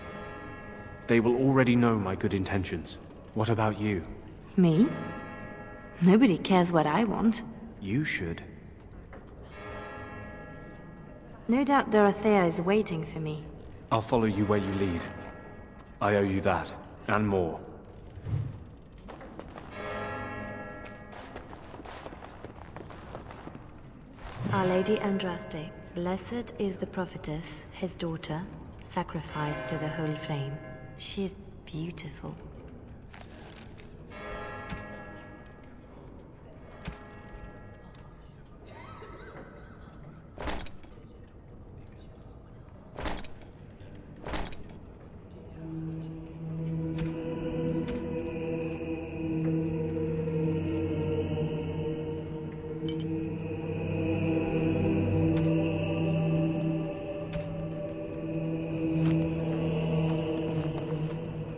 They will already know my good intentions. What about you? Me? Nobody cares what I want. You should. No doubt Dorothea is waiting for me. I'll follow you where you lead. I owe you that, and more. Our Lady Andraste, blessed is the prophetess, his daughter, sacrificed to the holy flame. She is beautiful.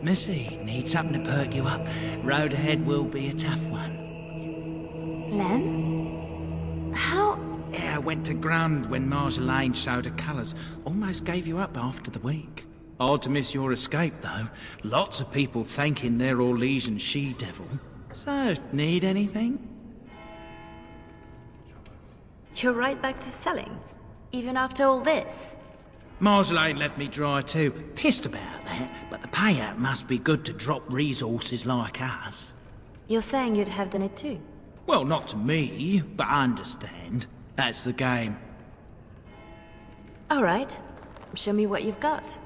Missy, need something to perk you up. Road ahead will be a tough one. Len? How... Yeah, I went to ground when Marjolaine showed her colours. Almost gave you up after the week. Hard to miss your escape, though. Lots of people thanking their Orlesian she-devil. So, need anything? You're right back to selling? Even after all this? Marjolaine left me dry too. Pissed about that, but the payout must be good to drop resources like us. You're saying you'd have done it too? Well, not to me, but I understand. That's the game. All right. Show me what you've got.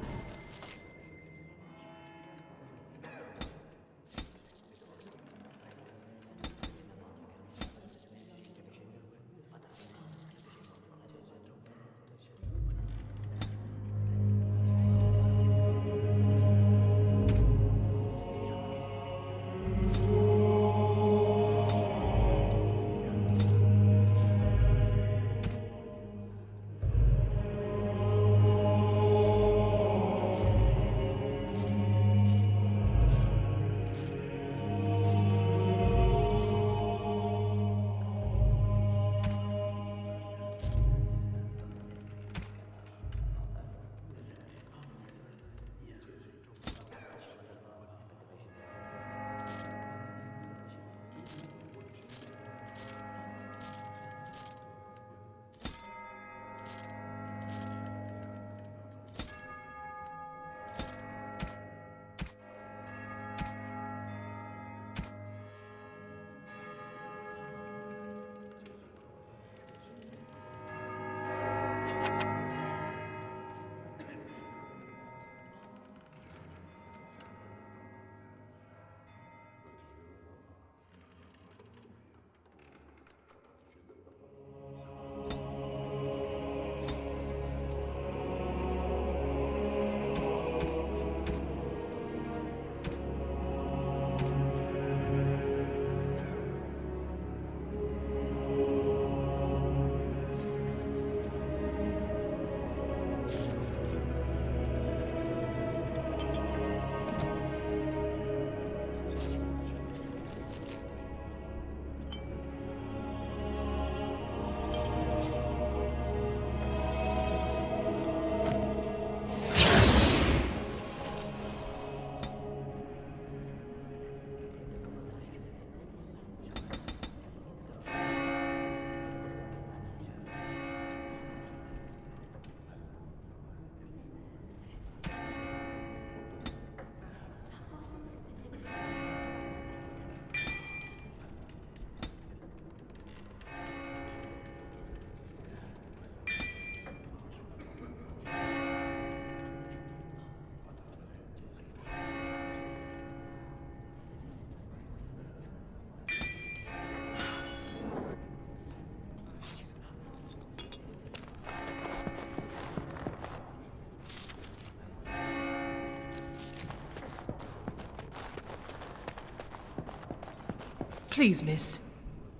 Please, miss.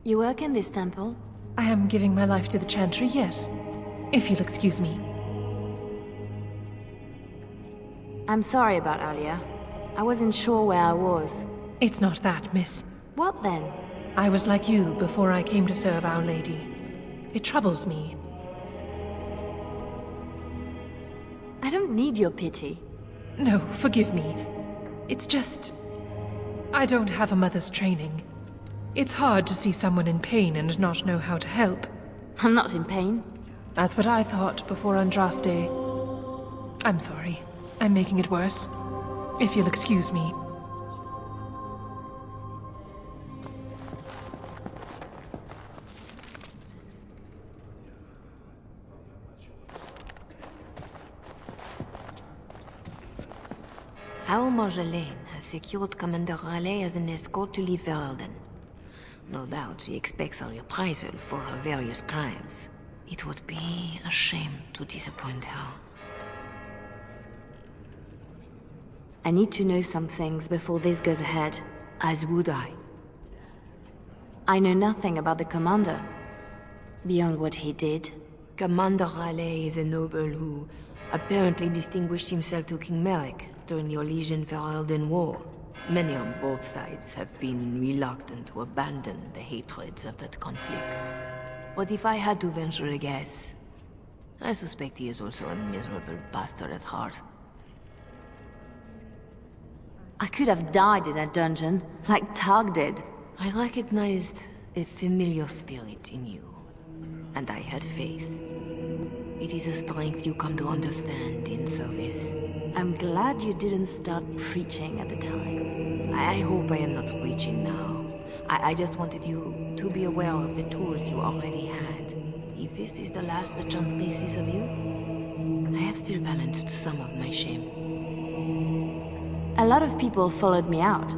You work in this temple? I am giving my life to the Chantry, yes. If you'll excuse me. I'm sorry about earlier. I wasn't sure where I was. It's not that, miss. What then? I was like you before I came to serve Our Lady. It troubles me. I don't need your pity. No, forgive me. It's just... I don't have a mother's training. It's hard to see someone in pain and not know how to help. I'm not in pain. That's what I thought before Andraste. I'm sorry. I'm making it worse. If you'll excuse me. Our Marjolaine has secured Commander Raleigh as an escort to leave Ferelden. No doubt she expects a reprisal for her various crimes. It would be a shame to disappoint her. I need to know some things before this goes ahead. As would I. I know nothing about the commander, beyond what he did. Commander Raleigh is a noble who, Apparently distinguished himself to King Merrick during the Orlesian-Ferelden War. Many on both sides have been reluctant to abandon the hatreds of that conflict. But if I had to venture a guess, I suspect he is also a miserable bastard at heart. I could have died in a dungeon, like Targ did. I recognized a familiar spirit in you, and I had faith. It is a strength you come to understand in service. I'm glad you didn't start preaching at the time. I hope I am not preaching now. I just wanted you to be aware of the tools you already had. If this is the last the Chantry sees of you, I have still balanced some of my shame. A lot of people followed me out.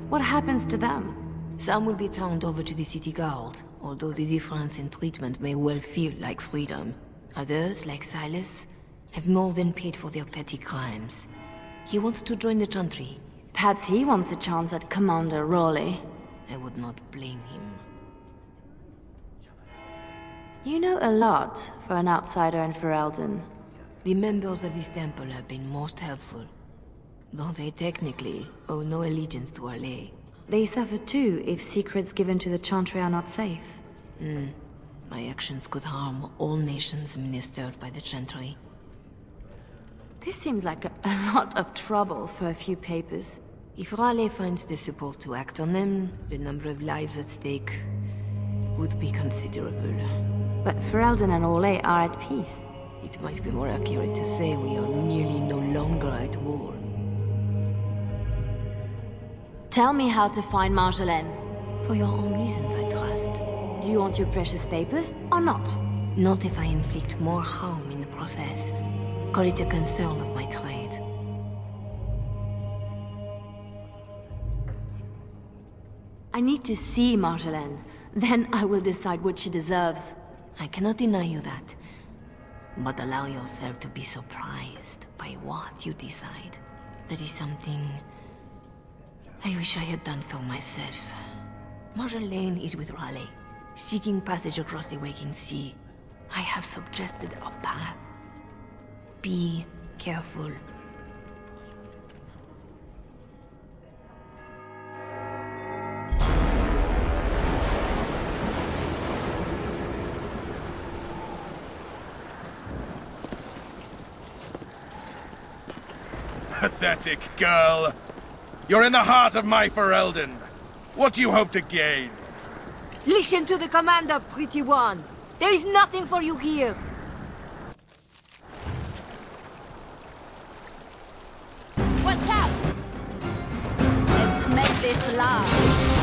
What happens to them? Some will be turned over to the city guard, although the difference in treatment may well feel like freedom. Others, like Silas, have more than paid for their petty crimes. He wants to join the Chantry. Perhaps he wants a chance at Commander Raleigh. I would not blame him. You know a lot for an outsider in Ferelden. The members of this temple have been most helpful, though they technically owe no allegiance to Raleigh. They suffer too if secrets given to the Chantry are not safe. My actions could harm all nations ministered by the Chantry. This seems like a lot of trouble for a few papers. If Raleigh finds the support to act on them, the number of lives at stake would be considerable. But Ferelden and Orlais are at peace. It might be more accurate to say we are merely no longer at war. Tell me how to find Marjolaine. For your own reasons, I trust. Do you want your precious papers, or not? Not if I inflict more harm in the process. Call it a concern of my trade. I need to see Marjolaine. Then I will decide what she deserves. I cannot deny you that. But allow yourself to be surprised by what you decide. That is something I wish I had done for myself. Marjolaine is with Raleigh, seeking passage across the waking sea. I have suggested a path. Be careful. Pathetic girl. You're in the heart of my Ferelden. What do you hope to gain? Listen to the commander, pretty one. There is nothing for you here. Watch out! Let's make this last.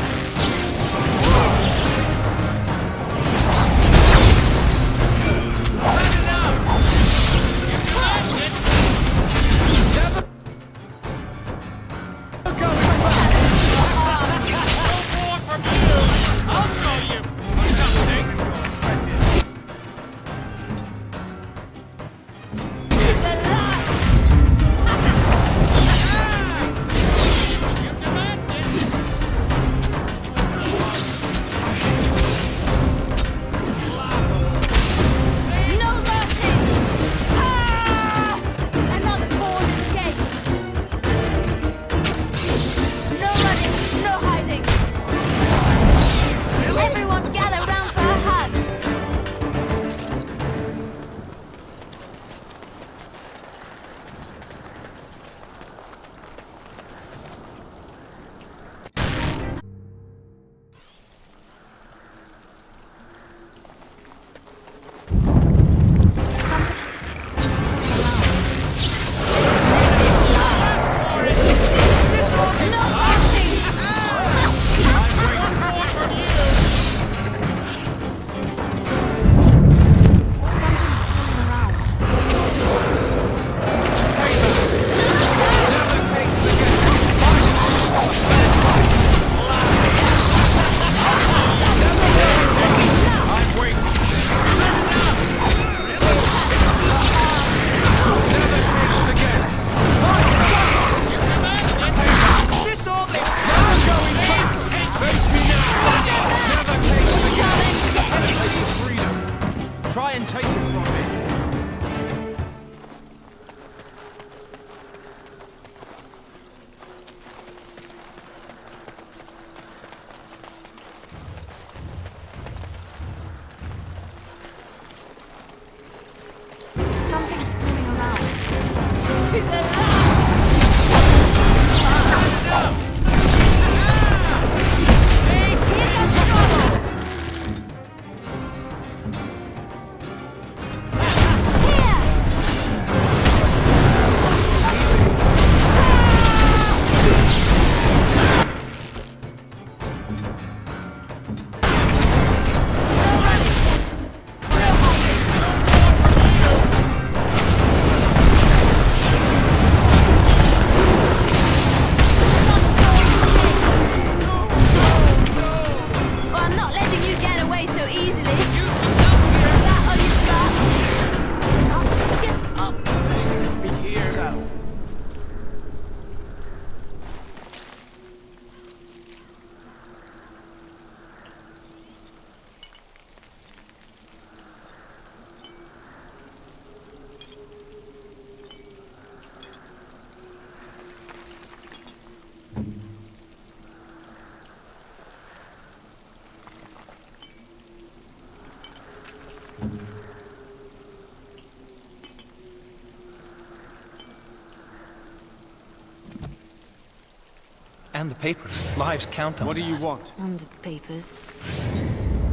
And the papers. Lives count on What do you that. want? And the papers.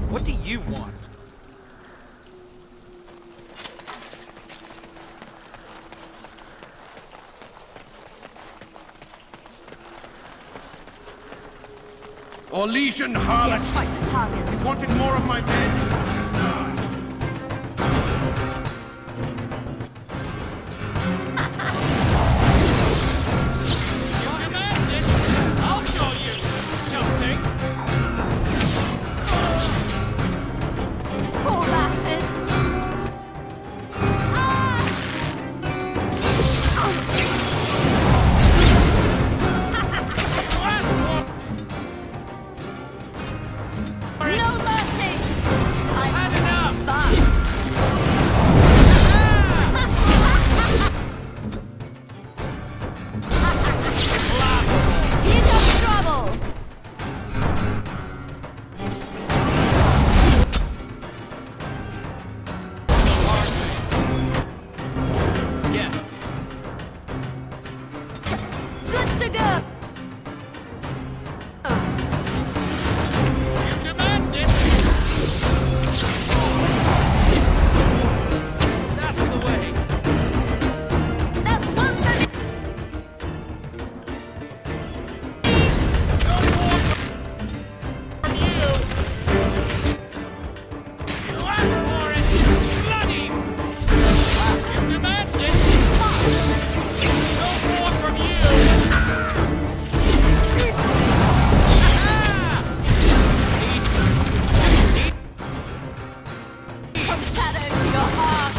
What do you want? Orlesian harlot! Yes, quite the target. Wanted more of my men? Just die. You demand it. I'll show you something. Poor bastard! No mercy! Time Had enough. fun. He's in trouble! Yes. Good to go! You demand it. That's the way. That's one for me! No more from you. You asked for it. Bloody. You demand it. No more from you. From shadow to your heart!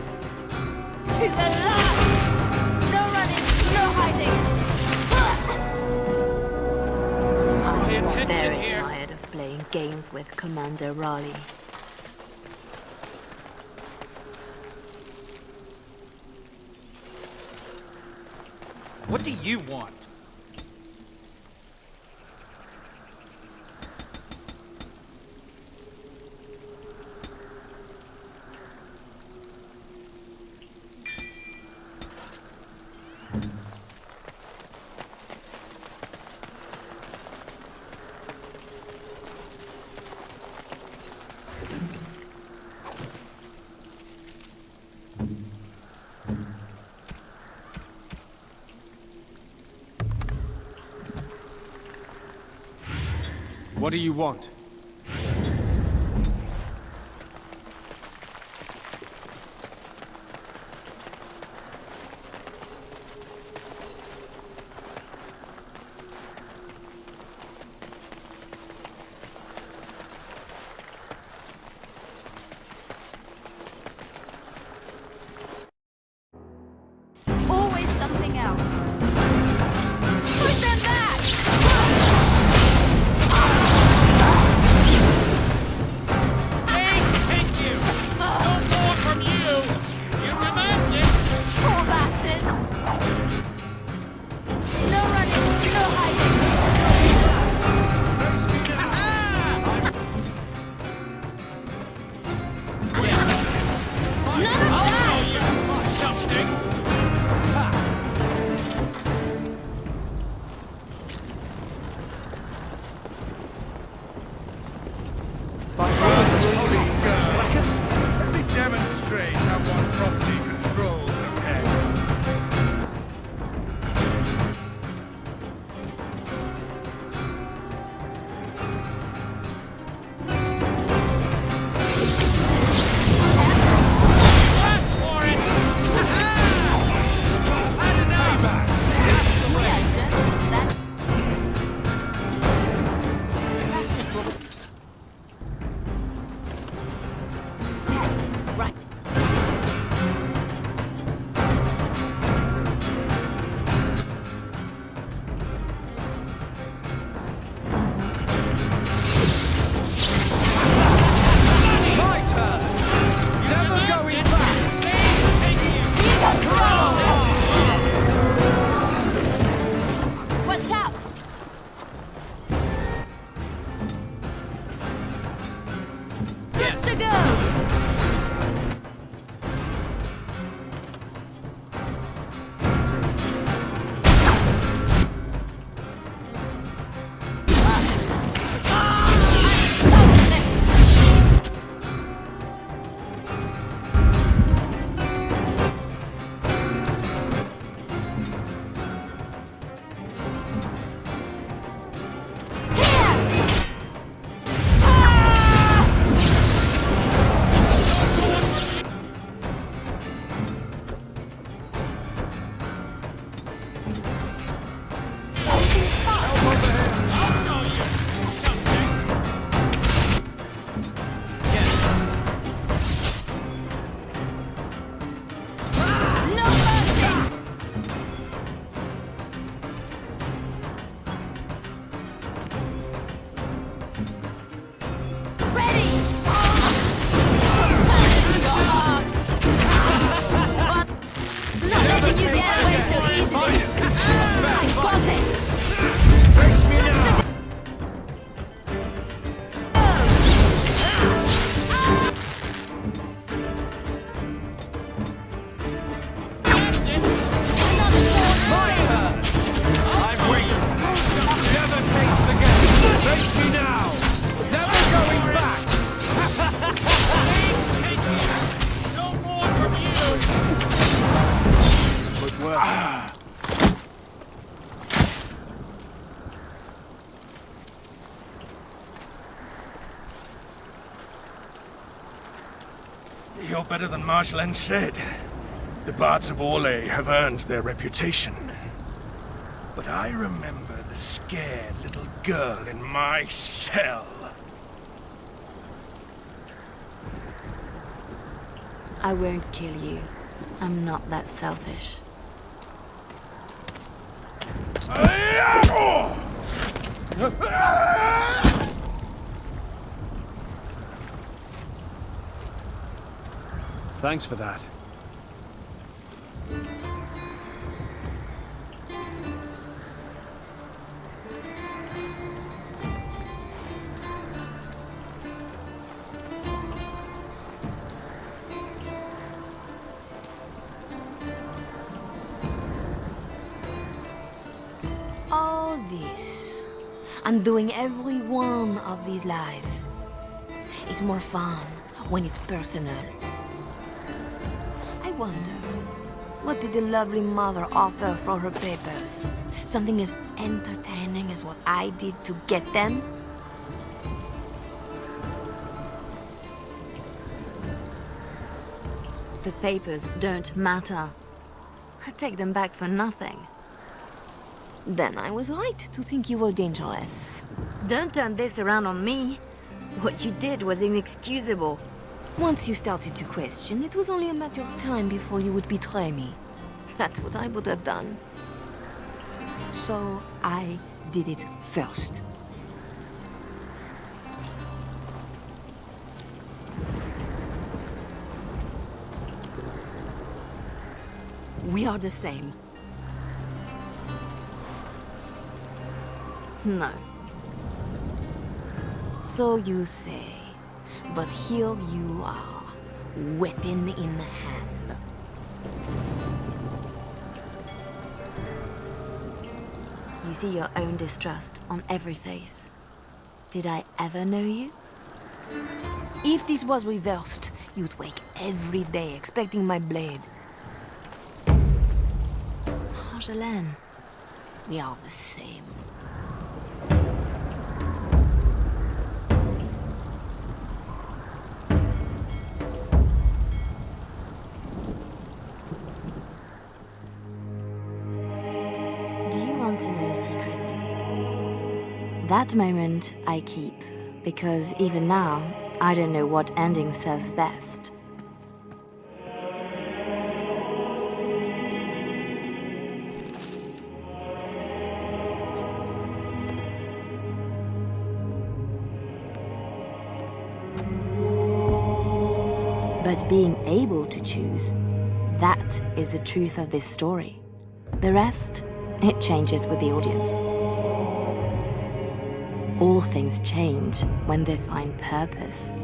To the last! No running, no hiding! Pay I'm attention very here. tired of playing games with Commander Raleigh. What do you want? What do you want? Always something else. Push them back! You're better than Marshal said. The bards of Orlais have earned their reputation. But I remember the scared little girl in my cell. I won't kill you. I'm not that selfish. Thanks for that. All this, and doing every one of these lives. It's more fun when it's personal. I wonder, what did the lovely mother offer for her papers? Something as entertaining as what I did to get them? The papers don't matter. I take them back for nothing. Then I was right to think you were dangerous. Don't turn this around on me. What you did was inexcusable. Once you started to question, it was only a matter of time before you would betray me. That's what I would have done. So I did it first. We are the same. No. So you say. But here you are, weapon in hand. You see your own distrust on every face. Did I ever know you? If this was reversed, you'd wake every day expecting my blade. Angelaine. We are the same. That moment I keep, because even now, I don't know what ending serves best. But being able to choose, that is the truth of this story. The rest, it changes with the audience. All things change when they find purpose.